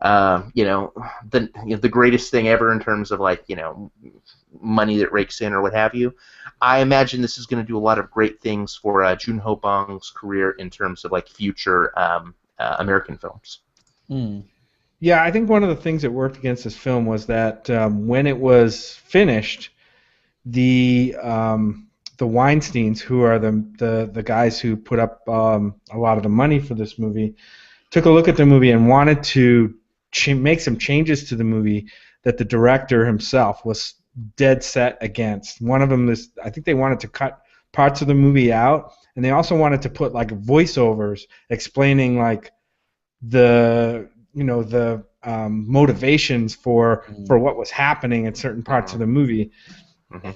the greatest thing ever in terms of money that rakes in or what have you, I imagine this is going to do a lot of great things for Joon-ho Bong's career in terms of future American films. Mm. Yeah, I think one of the things that worked against this film was that when it was finished, the Weinsteins, who are the guys who put up a lot of the money for this movie, took a look at the movie and wanted to make some changes to the movie that the director himself was dead set against. One of them is, I think they wanted to cut parts of the movie out, and they also wanted to put voiceovers explaining the motivations for what was happening in certain parts of the movie,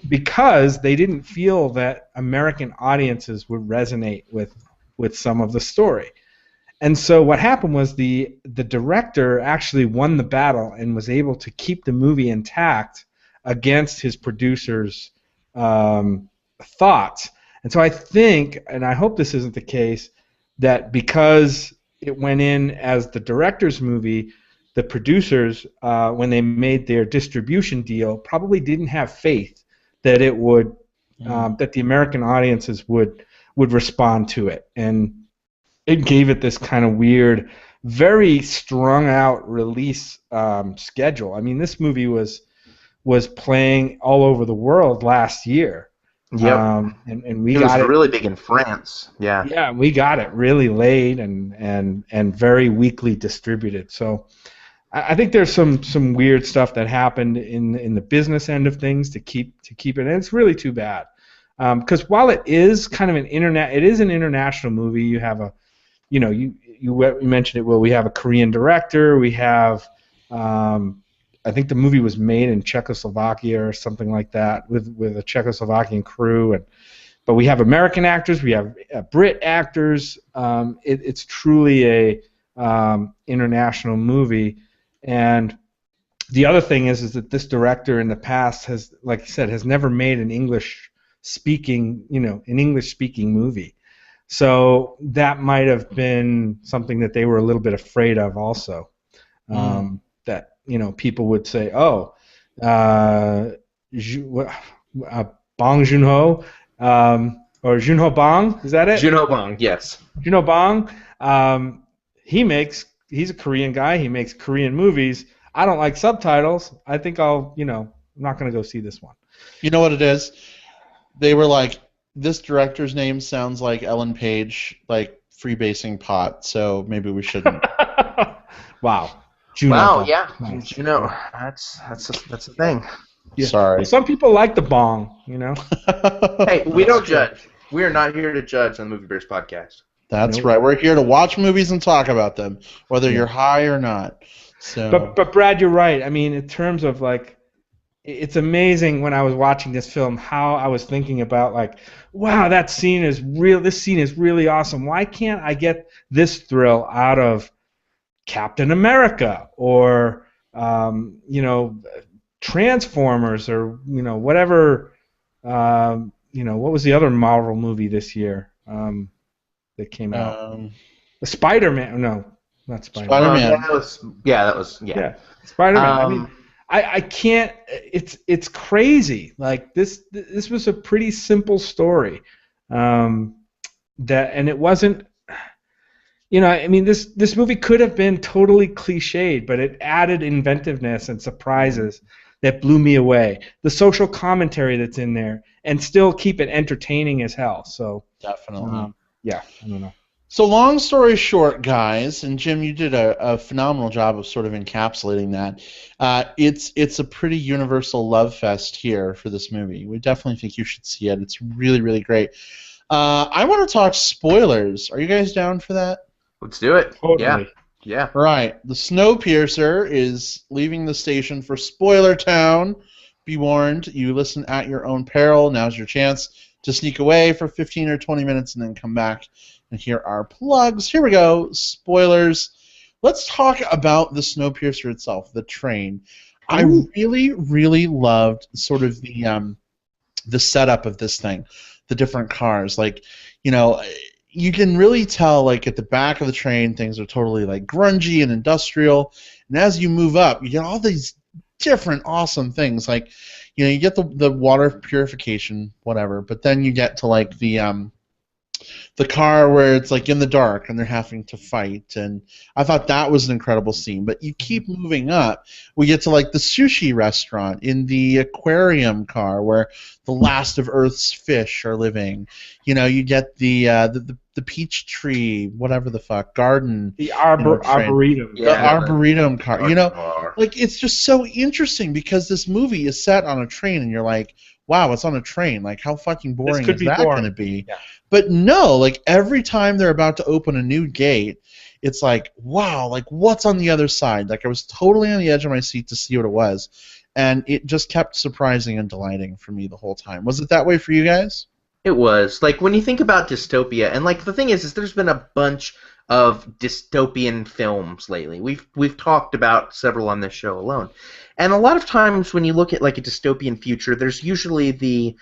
because they didn't feel that American audiences would resonate with some of the story. And so what happened was the director actually won the battle and was able to keep the movie intact against his producer's thoughts. And so I think, and I hope this isn't the case, that because it went in as the director's movie, the producers, when they made their distribution deal, probably didn't have faith that it would, that the American audiences would respond to it, and it gave it this kind of weird, very strung out release schedule. I mean, this movie was playing all over the world last year. Yep. And we it got was really big in France. Yeah. Yeah, we got it really late and very weakly distributed. So I think there's some weird stuff that happened in the business end of things to keep it, and it's really too bad. Because while it is kind of an international movie, you have a, you mentioned it, Will. We have a Korean director. We have, I think the movie was made in Czechoslovakia or something like that, with a Czechoslovakian crew, but we have American actors. We have Brit actors. It's truly a international movie. And the other thing is that this director in the past has, like you said, has never made an English-speaking movie. So that might have been something that they were a little bit afraid of also. That, people would say, oh, Bong Joon-ho, or Joon-ho Bong, is that it? Joon-ho Bong, yes. Joon-ho Bong, he's a Korean guy, he makes Korean movies. I don't like subtitles. I think I'm not going to go see this one. You know what it is? They were like, this director's name sounds like Ellen Page, freebasing pot, so maybe we shouldn't. Wow. Wow, yeah. Juno, that's a thing. Yeah. Sorry. Well, some people like the bong, Hey, we don't judge. We are not here to judge on the Movie Bears podcast. That's right. We're here to watch movies and talk about them, whether you're high or not. So. But Brad, you're right. I mean, in terms of it's amazing when I was watching this film how I was thinking about wow, that scene is real. This scene is really awesome. Why can't I get this thrill out of Captain America or Transformers or whatever? What was the other Marvel movie this year that came out? The Spider-Man. No, not Spider-Man. Spider-Man. That was. Spider-Man. I mean, I can't. It's crazy. This was a pretty simple story, and it wasn't. This movie could have been totally cliched, but it added inventiveness and surprises that blew me away. The social commentary that's in there, and still keep it entertaining as hell. So Definitely. Yeah, I don't know. So long story short, guys, and Jim, you did a phenomenal job of sort of encapsulating that. It's a pretty universal love fest here for this movie. We definitely think you should see it. It's really, really great. I want to talk spoilers. Are you guys down for that? Let's do it. Totally. Yeah. Right. The Snowpiercer is leaving the station for Spoiler Town. Be warned, you listen at your own peril. Now's your chance to sneak away for 15 or 20 minutes and then come back and hear our plugs. Here we go. Spoilers. Let's talk about the Snowpiercer itself, the train. I really, really loved sort of the setup of this thing, the different cars. Like, you know, you can really tell, like, at the back of the train, things are totally, like, grungy and industrial. And as you move up, you get all these different awesome things. Like, you know, you get the water purification, whatever, but then you get to, like, the car where it's like in the dark and they're having to fight, and I thought that was an incredible scene. But you keep moving up, we get to like the sushi restaurant, in the aquarium car where the last of Earth's fish are living. You know, you get the peach tree, whatever the fuck, garden. The arboretum. The arboretum car. You know, like, it's just so interesting because this movie is set on a train, and you're like, wow, it's on a train. Like, how fucking boring is that going to be? Yeah. But no, like, every time they're about to open a new gate, it's like, wow, like, what's on the other side? Like, I was totally on the edge of my seat to see what it was, and it just kept surprising and delighting for me the whole time. Was it that way for you guys? It was. Like, when you think about dystopia, and, like, the thing is there's been a bunch of dystopian films lately. We've talked about several on this show alone. And a lot of times when you look at, like, a dystopian future, there's usually the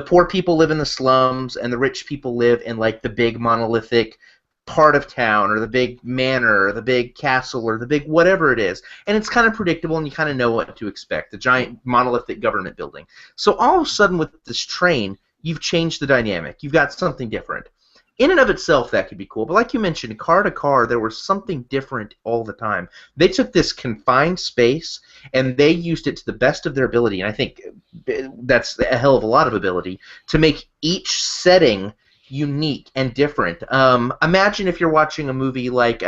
poor people live in the slums and the rich people live in, like, the big monolithic part of town, or the big manor, or the big castle, or the big whatever it is. And it's kind of predictable, and you kind of know what to expect, the giant monolithic government building. So all of a sudden with this train, you've changed the dynamic. You've got something different. In and of itself, that could be cool. But like you mentioned, car to car, there was something different all the time. They took this confined space, and they used it to the best of their ability, and I think that's a hell of a lot of ability, to make each setting unique and different. Imagine if you're watching a movie like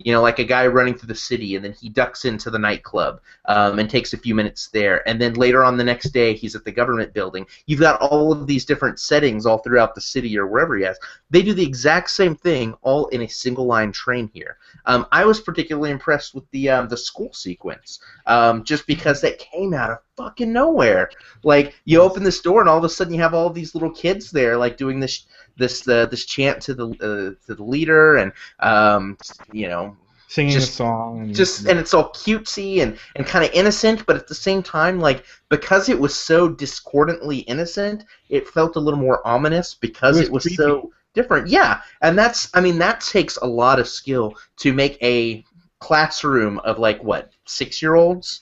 like a guy running through the city, and then he ducks into the nightclub and takes a few minutes there, and then later on the next day he's at the government building. You've got all of these different settings all throughout the city or wherever he has. They do the exact same thing all in a single line train here. I was particularly impressed with the school sequence, just because that came out of fucking nowhere. Like, you open this door and all of a sudden you have all these little kids there, like, doing this chant to the leader, and singing a song, and it's all cutesy and kind of innocent, but at the same time, like, because it was so discordantly innocent, it felt a little more ominous because it was so different. Yeah, and that takes a lot of skill to make a classroom of, like, what, 6-year-olds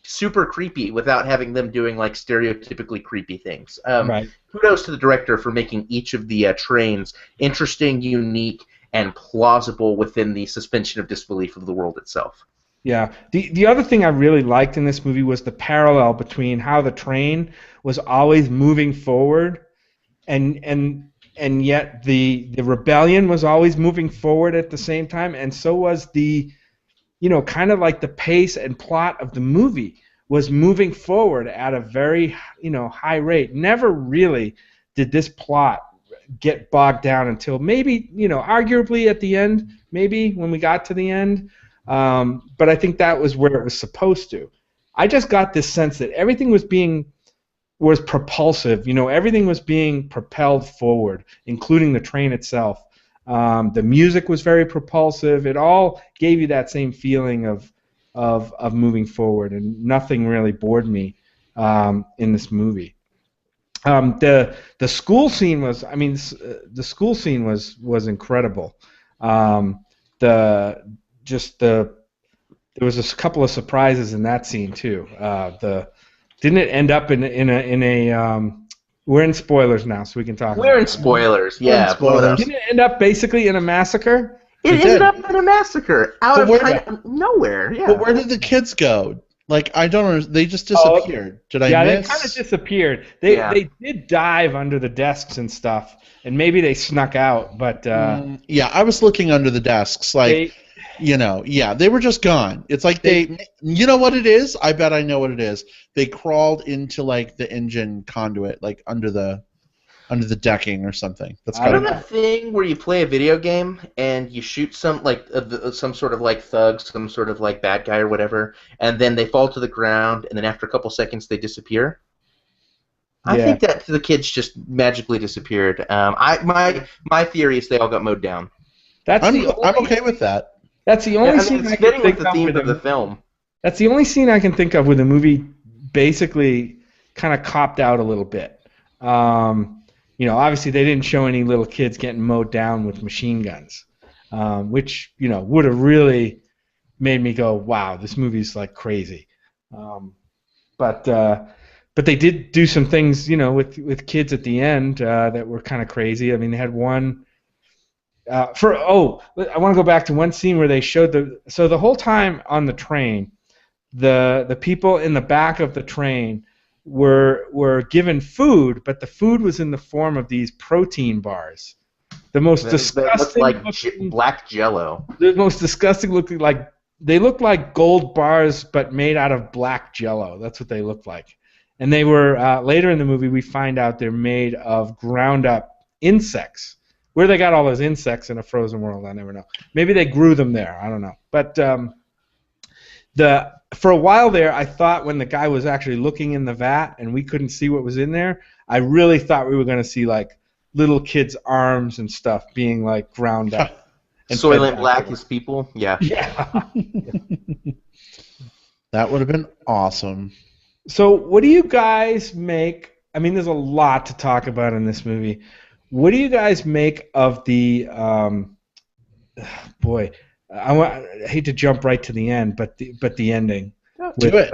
super creepy without having them doing, like, stereotypically creepy things. Right. Kudos to the director for making each of the trains interesting, unique, and plausible within the suspension of disbelief of the world itself. Yeah. The other thing I really liked in this movie was the parallel between how the train was always moving forward, and yet the rebellion was always moving forward at the same time, and so was the, kind of like the pace and plot of the movie was moving forward at a very, high rate. Never really did this plot get bogged down until maybe, arguably at the end, maybe when we got to the end. But I think that was where it was supposed to. I just got this sense that everything was propulsive. Everything was being propelled forward, including the train itself. The music was very propulsive. It all gave you that same feeling of moving forward, and nothing really bored me in this movie. The school scene was, the school scene was incredible. There was a couple of surprises in that scene too. Didn't it end up in a we're in spoilers now, so we can talk. We're in spoilers, yeah. Spoilers. Didn't it end up basically in a massacre? It ended up in a massacre out of kind of nowhere. Yeah. But where did the kids go? Like, I don't know. They just disappeared. Did I miss? Yeah, they kind of disappeared. They did dive under the desks and stuff, and maybe they snuck out. But yeah, I was looking under the desks, like. They were just gone. It's like you know what it is? I bet I know what it is. They crawled into like the engine conduit, like under the decking or something. That's kind of that thing where you play a video game and you shoot some some sort of like thug, some sort of like bad guy or whatever, and then they fall to the ground, and then after a couple seconds they disappear. I think that the kids just magically disappeared. My theory is they all got mowed down. I'm okay with that. That's the only scene I can think of with the film. That's the only scene I can think of where the movie basically kind of copped out a little bit. Obviously they didn't show any little kids getting mowed down with machine guns, which would have really made me go, "Wow, this movie's like crazy." But they did do some things, with kids at the end that were kind of crazy. I mean, they had one. I want to go back to one scene where they showed the whole time on the train, the people in the back of the train were given food, but the food was in the form of these protein bars. The most disgusting looking, black Jello. The most disgusting looking, they looked like gold bars but made out of black Jello. That's what they looked like. And they were later in the movie we find out they're made of ground up insects. Where they got all those insects in a frozen world, I never know. Maybe they grew them there. I don't know. But for a while there, I thought when the guy was actually looking in the vat and we couldn't see what was in there, I really thought we were going to see like little kids' arms and stuff being like ground up. And Soylent Black is people? Yeah. Yeah. That would have been awesome. So what do you guys make? I mean, there's a lot to talk about in this movie. What do you guys make of the boy? I hate to jump right to the end, but the ending. Do it.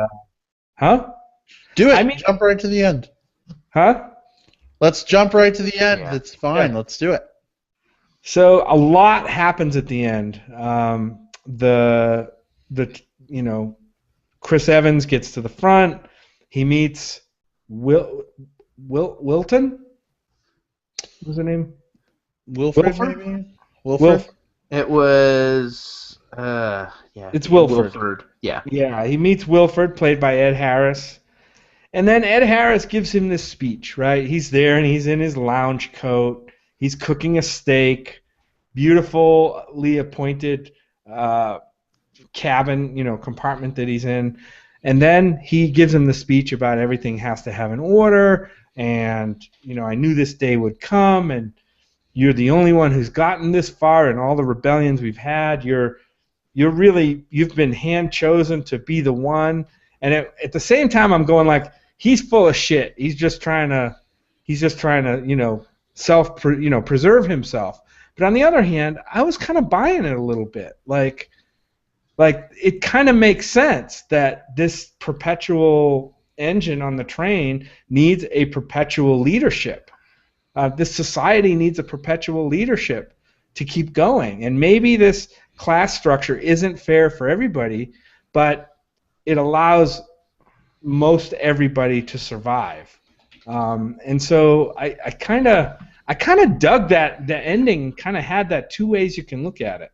Huh? Do it. I mean, jump right to the end. Huh? Let's jump right to the end. Yeah. It's fine. Yeah. Let's do it. So a lot happens at the end. Chris Evans gets to the front. He meets Wilton. What was her name? Wilford, maybe? Wilford? It was, It's Wilford. Wilford. Yeah. Yeah, he meets Wilford, played by Ed Harris. And then Ed Harris gives him this speech, right? He's there, and he's in his lounge coat. He's cooking a steak. Beautifully appointed cabin, compartment that he's in. And then he gives him the speech about everything has to have an order. And, I knew this day would come, and you're the only one who's gotten this far in all the rebellions we've had. You've been hand chosen to be the one. And at the same time, I'm going like, he's full of shit. He's just trying to, preserve himself. But on the other hand, I was kind of buying it a little bit. Like it kind of makes sense that this perpetual engine on the train needs a perpetual leadership. This society needs a perpetual leadership to keep going. And maybe this class structure isn't fair for everybody, but it allows most everybody to survive. And so I kind of dug that the ending. Kind of had that two ways you can look at it.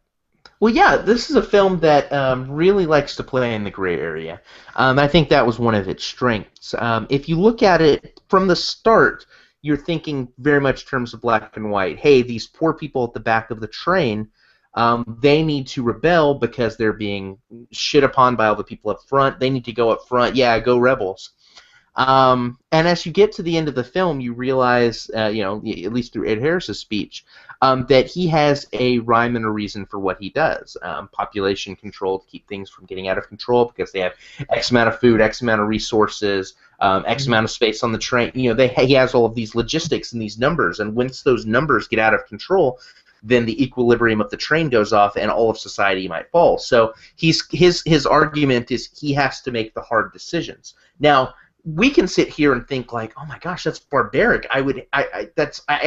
Well, yeah, this is a film that really likes to play in the gray area. I think that was one of its strengths. If you look at it from the start, you're thinking very much in terms of black and white. Hey, these poor people at the back of the train, they need to rebel because they're being shit upon by all the people up front. They need to go up front. Yeah, go rebels. And as you get to the end of the film, you realize, at least through Ed Harris's speech, that he has a rhyme and a reason for what he does. Population control to keep things from getting out of control because they have X amount of food, X amount of resources, X amount of space on the train. He has all of these logistics and these numbers, and once those numbers get out of control, then the equilibrium of the train goes off and all of society might fall. So his argument is he has to make the hard decisions. Now, we can sit here and think like, oh my gosh, that's barbaric. I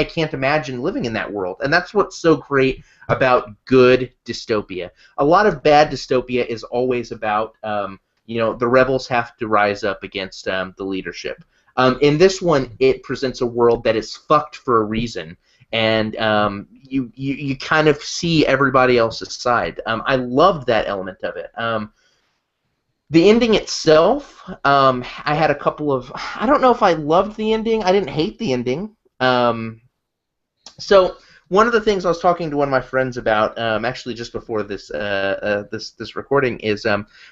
can't imagine living in that world. And that's what's so great about good dystopia. A lot of bad dystopia is always about, the rebels have to rise up against the leadership. In this one, it presents a world that is fucked for a reason, and you kind of see everybody else's side. I loved that element of it. The ending itself, I had a couple of... I don't know if I loved the ending. I didn't hate the ending. So one of the things I was talking to one of my friends about, actually just before this this recording, is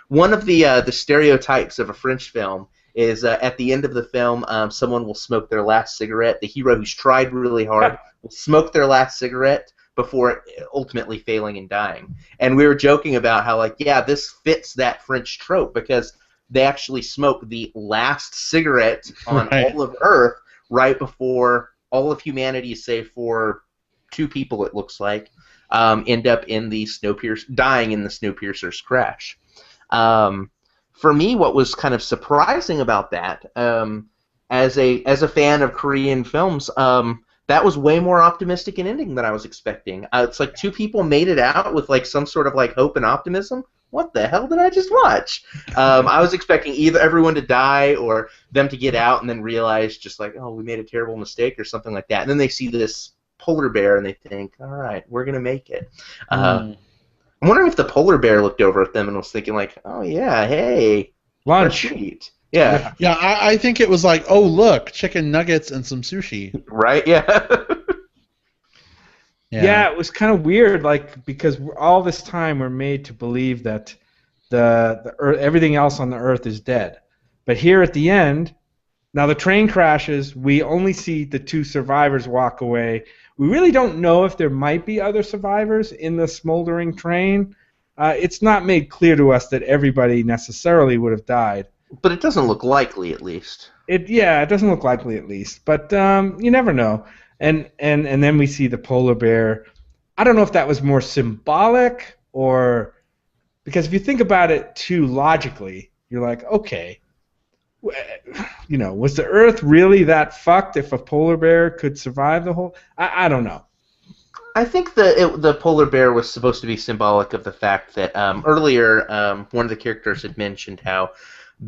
one of the stereotypes of a French film is at the end of the film, someone will smoke their last cigarette. The hero who's tried really hard will smoke their last cigarette before ultimately failing and dying. And we were joking about how, like, yeah, this fits that French trope because they actually smoke the last cigarette on all of Earth right before all of humanity, save for 2 people, it looks like, end up in the dying in the Snowpiercer's crash. For me, what was kind of surprising about that, as a fan of Korean films, that was way more optimistic an ending than I was expecting. It's like 2 people made it out with like some sort of like hope and optimism. What the hell did I just watch? I was expecting either everyone to die or them to get out and then realize just like, oh, we made a terrible mistake or something like that. And then they see this polar bear and they think, all right, we're going to make it. I'm wondering if the polar bear looked over at them and was thinking like, oh, yeah, hey, lunch. Yeah. Yeah, I think it was like, oh, look, chicken nuggets and some sushi. Right, yeah. Yeah, it was kind of weird, like, because all this time we're made to believe that the Earth, everything else on the Earth is dead. But here at the end, now the train crashes, we only see the 2 survivors walk away. We really don't know if there might be other survivors in the smoldering train. It's not made clear to us that everybody necessarily would have died. But it doesn't look likely, at least. It doesn't look likely, at least. But you never know. And then we see the polar bear. I don't know if that was more symbolic or... Because if you think about it too logically, you're like, okay, was the Earth really that fucked if a polar bear could survive the whole... I don't know. I think the polar bear was supposed to be symbolic of the fact that earlier one of the characters had mentioned how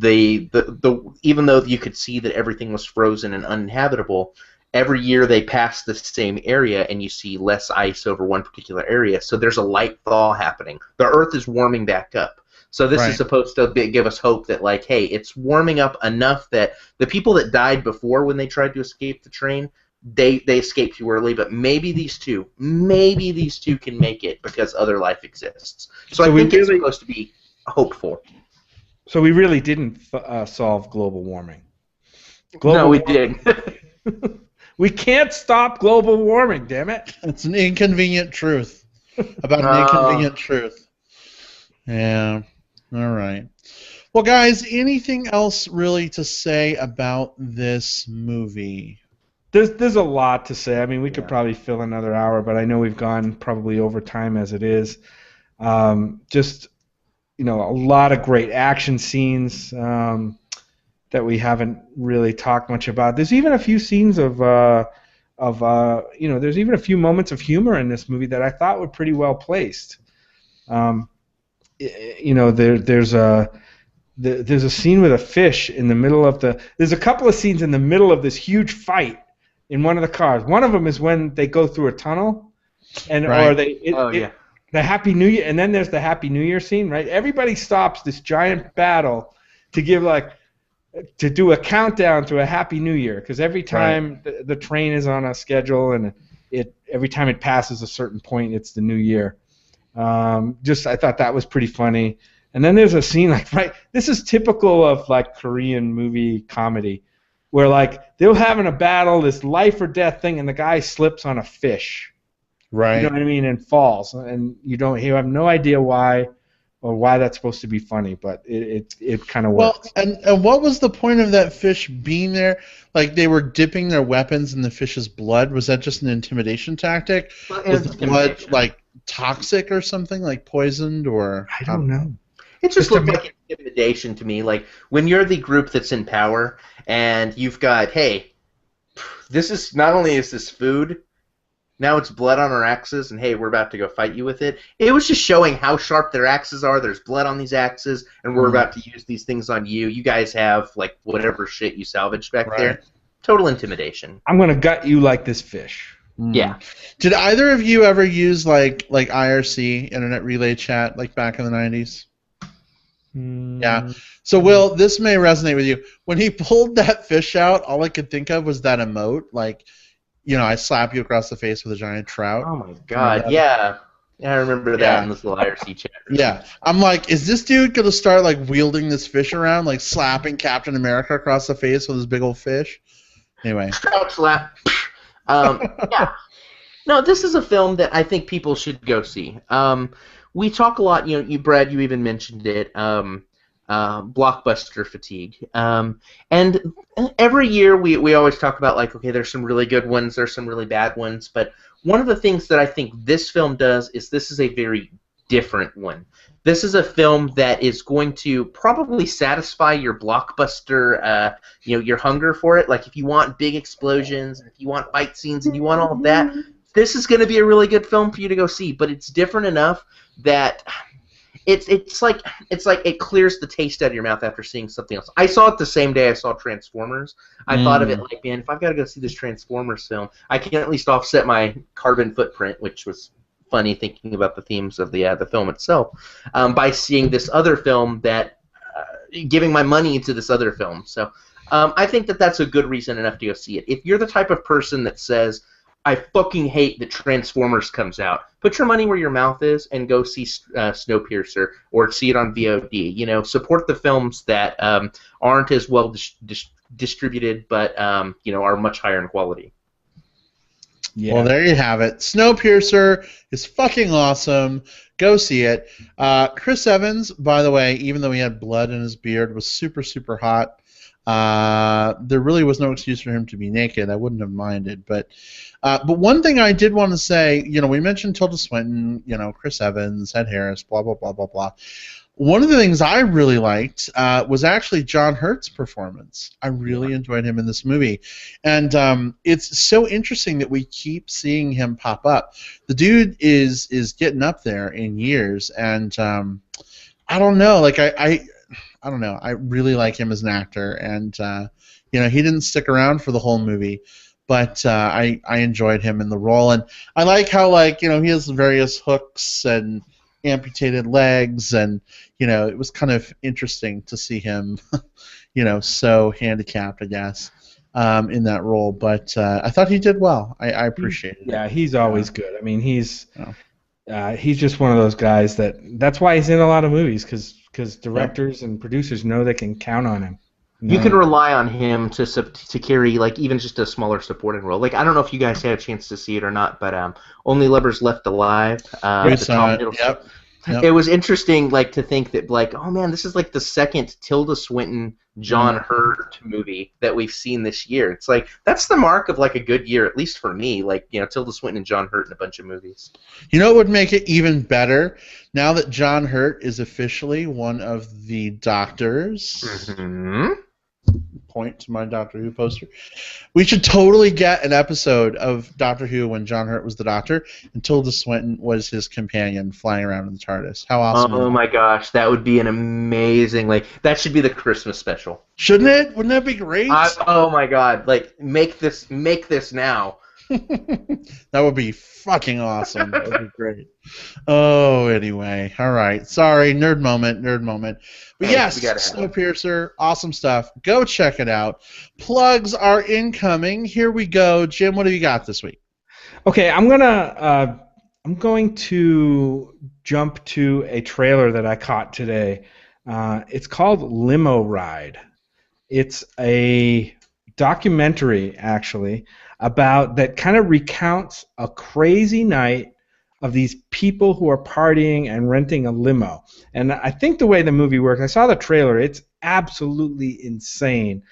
even though you could see that everything was frozen and uninhabitable, every year they pass the same area and you see less ice over one particular area. So there's a light thaw happening. The Earth is warming back up. So this is supposed to give us hope that, like, hey, it's warming up enough that the people that died before when they tried to escape the train, they escaped too early, but maybe these two can make it because other life exists. So I think it's supposed to be hopeful. So we really didn't solve global warming. No, we did. We can't stop global warming, damn it. It's an inconvenient truth about an inconvenient truth. Yeah. All right. Well, guys, anything else really to say about this movie? There's a lot to say. I mean, we could probably fill another hour, but I know we've gone probably over time as it is. Just, a lot of great action scenes that we haven't really talked much about. There's even a few scenes there's even a few moments of humor in this movie that I thought were pretty well placed. There's a scene with a fish in the middle of there's a couple of scenes in the middle of this huge fight in one of the cars. One of them is when they go through a tunnel, the Happy New Year, and then there's the Happy New Year scene, right? Everybody stops this giant battle to do a countdown to a Happy New Year, because every time the train is on a schedule and every time it passes a certain point, it's the new year. I thought that was pretty funny. And then there's a scene this is typical of Korean movie comedy, where they're having a battle, this life or death thing, and the guy slips on a fish. Right. You know what I mean? And falls, and you have no idea why or why that's supposed to be funny, but it kind of works. Well, and what was the point of that fish being there? They were dipping their weapons in the fish's blood. Was that just an intimidation tactic? Was the blood toxic or something, poisoned, or I don't know. It just looked like intimidation to me. Like, when you're the group that's in power, and you've got, hey, this is, not only is this food, now it's blood on our axes, and hey, we're about to go fight you with it. It was just showing how sharp their axes are. There's blood on these axes, and we're about to use these things on you. You guys have, like, whatever shit you salvaged back there. Total intimidation. I'm going to gut you like this fish. Yeah. Did either of you ever use like IRC, Internet Relay Chat, like back in the 90s? Yeah. So, Will, this may resonate with you. When he pulled that fish out, all I could think of was that emote, like, you know, I slap you across the face with a giant trout. Oh, my God. Yeah. Yeah, I remember that in this little IRC chat. Yeah. I'm like, is this dude going to start, like, wielding this fish around, like slapping Captain America across the face with his big old fish? Anyway. Trout slap. Yeah. No, this is a film that I think people should go see. We talk a lot, you know, Brad, you even mentioned it, blockbuster fatigue. And every year we always talk about, like, okay, there's some really good ones, there's some really bad ones, but one of the things that I think this film does is this is a very different one. This is a film that is going to probably satisfy your blockbuster, you know, your hunger for it. Like, if you want big explosions, if you want fight scenes, and you want all of that, this is going to be a really good film for you to go see. But it's different enough that it's like it clears the taste out of your mouth after seeing something else. I saw it the same day I saw Transformers. I thought of it like, man, if I've got to go see this Transformers film, I can at least offset my carbon footprint, which was funny thinking about the themes of the film itself, by seeing this other film that giving my money into this other film. So I think that that's a good reason enough to go see it. If you're the type of person that says, I fucking hate that Transformers comes out, put your money where your mouth is and go see Snowpiercer or see it on VOD. You know, support the films that aren't as well distributed, but you know, are much higher in quality. Yeah. Well, there you have it. Snowpiercer is fucking awesome. Go see it. Chris Evans, by the way, even though he had blood in his beard, was super, super hot. There really was no excuse for him to be naked. I wouldn't have minded. But one thing I did want to say, you know, we mentioned Tilda Swinton, you know, Chris Evans, Ed Harris, blah, blah, blah, blah, blah. One of the things I really liked was actually John Hurt's performance. I really enjoyed him in this movie. And it's so interesting that we keep seeing him pop up. The dude is getting up there in years, and I don't know, like I don't know. I really like him as an actor, and you know, he didn't stick around for the whole movie, but I enjoyed him in the role, and I like how, like, you know, he has various hooks and amputated legs, and you know, it was kind of interesting to see him, you know, so handicapped, I guess, in that role. But I thought he did well. I appreciated it. Yeah, he's always good. I mean, he's just one of those guys that's why he's in a lot of movies, because directors and producers know they can count on him. You can rely on him to carry, like, even just a smaller supporting role. Like, I don't know if you guys had a chance to see it or not, but Only Lovers Left Alive. We saw it. Yep. It was interesting, like, to think that, like, oh man, this is like the second Tilda Swinton, John Hurt movie that we've seen this year. It's like, that's the mark of, like, a good year, at least for me. Like, you know, Tilda Swinton and John Hurt in a bunch of movies. You know what would make it even better? Now that John Hurt is officially one of the doctors. Mm-hmm. Point to my Doctor Who poster. We should totally get an episode of Doctor Who when John Hurt was the Doctor and Tilda Swinton was his companion flying around in the TARDIS. How awesome! Oh my gosh, that would be an amazing, like, that should be the Christmas special. Shouldn't it? Wouldn't that be great? Oh my God, like, make this now. That would be fucking awesome. That would be great. Oh, anyway. All right. Sorry, nerd moment. But yes, Snowpiercer, awesome stuff. Go check it out. Plugs are incoming. Here we go. Jim, what have you got this week? Okay, I'm going to jump to a trailer that I caught today. It's called Limo Ride. It's a documentary, actually, about that kind of recounts a crazy night of these people who are partying and renting a limo. And I think the way the movie works, I saw the trailer, it's absolutely insane.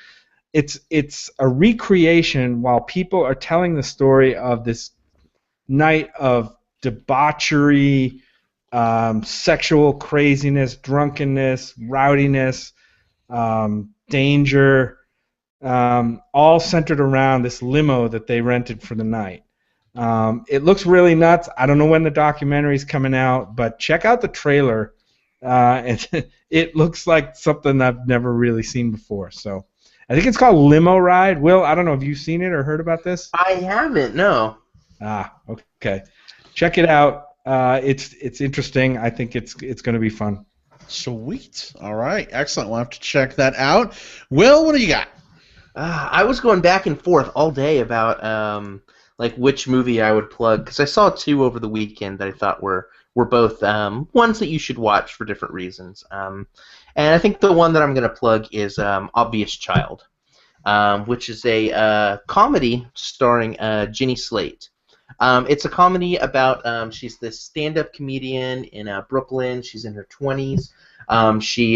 It's a recreation while people are telling the story of this night of debauchery, sexual craziness, drunkenness, rowdiness, danger, all centered around this limo that they rented for the night. It looks really nuts. I don't know when the documentary's coming out, but check out the trailer. It looks like something I've never really seen before. So I think it's called Limo Ride. Will, I don't know. Have you seen it or heard about this? I haven't, no. Okay. Check it out. It's interesting. I think it's going to be fun. Sweet. All right. Excellent. We'll have to check that out. Will, what do you got? I was going back and forth all day about like which movie I would plug, because I saw two over the weekend that I thought were both ones that you should watch for different reasons. And I think the one that I'm going to plug is Obvious Child, which is a comedy starring Jenny Slate. It's a comedy about she's this stand-up comedian in Brooklyn. She's in her 20s. She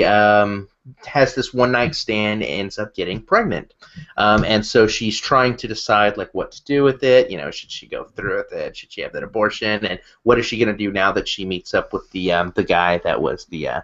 has this one-night stand and ends up getting pregnant. And so she's trying to decide like what to do with it. You know, should she go through with it? Should she have that abortion? And what is she going to do now that she meets up with the guy that was the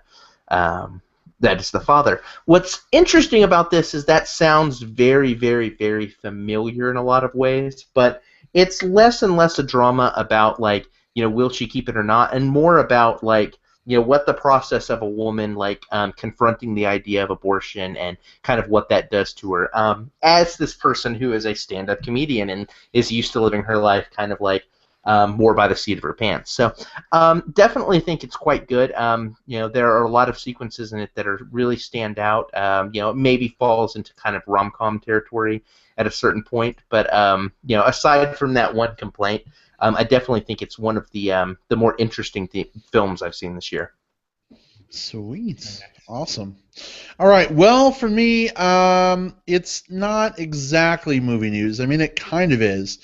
that is the father? What's interesting about this is that sounds very, very, very familiar in a lot of ways, but it's less and less a drama about, like, you know, will she keep it or not, and more about, like, you know, what the process of a woman, like, confronting the idea of abortion and kind of what that does to her. As this person who is a stand-up comedian and is used to living her life kind of, like, more by the seat of her pants. So definitely think it's quite good. You know, there are a lot of sequences in it that are really stand out. You know, it maybe falls into kind of rom-com territory at a certain point, but you know, aside from that one complaint, I definitely think it's one of the more interesting films I've seen this year. Sweet. Awesome. All right. Well, for me, it's not exactly movie news. I mean, it kind of is.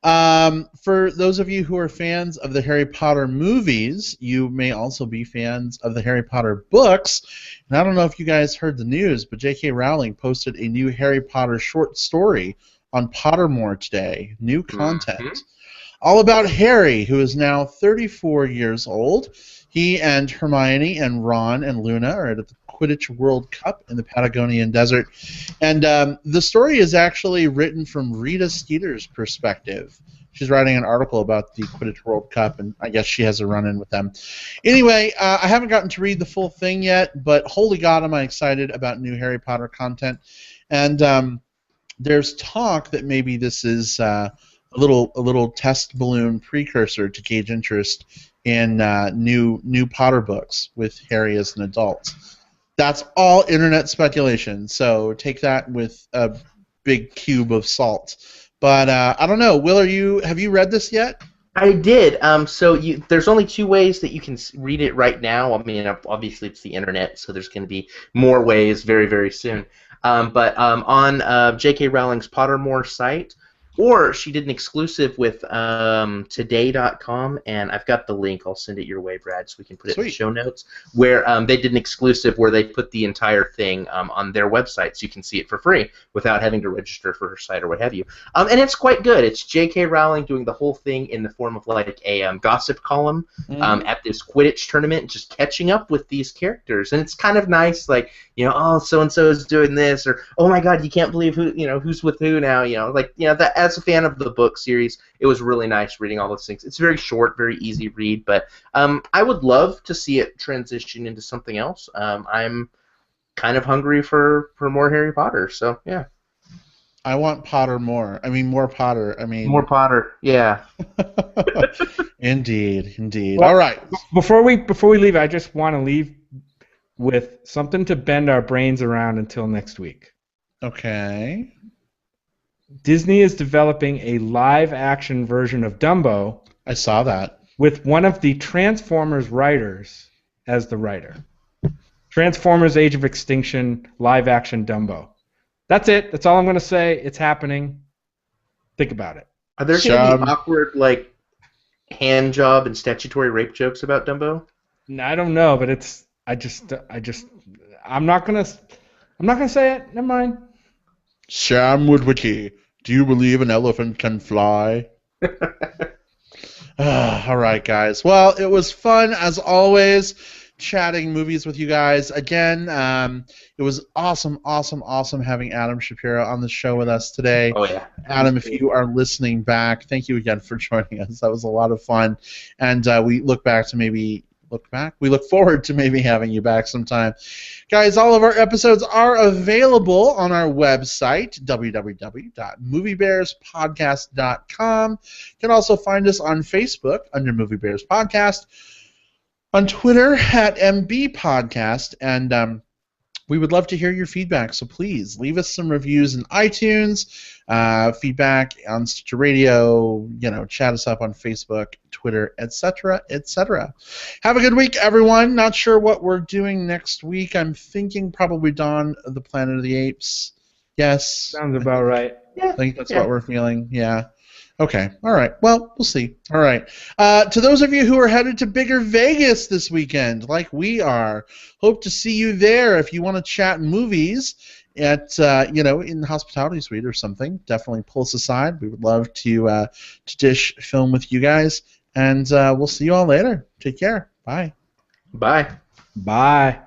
For those of you who are fans of the Harry Potter movies, you may also be fans of the Harry Potter books. And I don't know if you guys heard the news, but J.K. Rowling posted a new Harry Potter short story on Pottermore today. New content. All about Harry, who is now 34 years old. He and Hermione and Ron and Luna are at the Quidditch World Cup in the Patagonian Desert. And the story is actually written from Rita Skeeter's perspective. She's writing an article about the Quidditch World Cup, and I guess she has a run-in with them. Anyway, I haven't gotten to read the full thing yet, but holy God, am I excited about new Harry Potter content. And there's talk that maybe this is a little test balloon precursor to gauge interest in new Potter books with Harry as an adult. That's all internet speculation, so take that with a big cube of salt. But I don't know. Will, have you read this yet? I did. So there's only two ways that you can read it right now. I mean, obviously it's the internet, so there's going to be more ways very, very soon. But on J.K. Rowling's Pottermore site, or she did an exclusive with today.com, and I've got the link. I'll send it your way, Brad, so we can put it in the show notes, where they did an exclusive where they put the entire thing on their website, so you can see it for free without having to register for her site or what have you. And it's quite good. It's J.K. Rowling doing the whole thing in the form of like a gossip column at this Quidditch tournament, just catching up with these characters. And it's kind of nice, like, you know, oh, so-and-so is doing this, or, oh my God, you can't believe who's with who now, like, that, as a fan of the book series, it was really nice reading all those things. It's very short, very easy read, but I would love to see it transition into something else. I'm kind of hungry for more Harry Potter, so yeah. I want Potter more. I mean, more Potter. I mean, more Potter. Yeah. Indeed. Well, all right. Before we leave, I just want to leave with something to bend our brains around until next week. Okay. Disney is developing a live-action version of Dumbo. I saw that. With one of the Transformers writers as the writer. Transformers Age of Extinction, live-action Dumbo. That's it. That's all I'm going to say. It's happening. Think about it. Are there going to be awkward, like, hand job and statutory rape jokes about Dumbo? No, I don't know, but it's... I'm not gonna say it. Never mind. Sam Woodwitty, do you believe an elephant can fly? All right, guys. Well, it was fun as always chatting movies with you guys. Again, it was awesome having Adam Shapiro on the show with us today. Oh yeah, Adam, if you are listening back, thank you again for joining us. That was a lot of fun, and we look forward to maybe having you back sometime. Guys, all of our episodes are available on our website, www.moviebearspodcast.com. You can also find us on Facebook under Movie Bears Podcast, on Twitter at MB Podcast, and we would love to hear your feedback, so please leave us some reviews in iTunes, feedback on Stitcher Radio, chat us up on Facebook, Twitter, etc., etc. Have a good week, everyone. Not sure what we're doing next week. I'm thinking probably Dawn of the Planet of the Apes. Yes. Sounds about right. I think that's what we're feeling. Yeah. Okay. All right. Well, we'll see. All right. To those of you who are headed to Bigger Vegas this weekend, like we are, hope to see you there. If you want to chat movies at in the hospitality suite or something, definitely pull us aside. We would love to dish film with you guys, and we'll see you all later. Take care. Bye. Bye. Bye.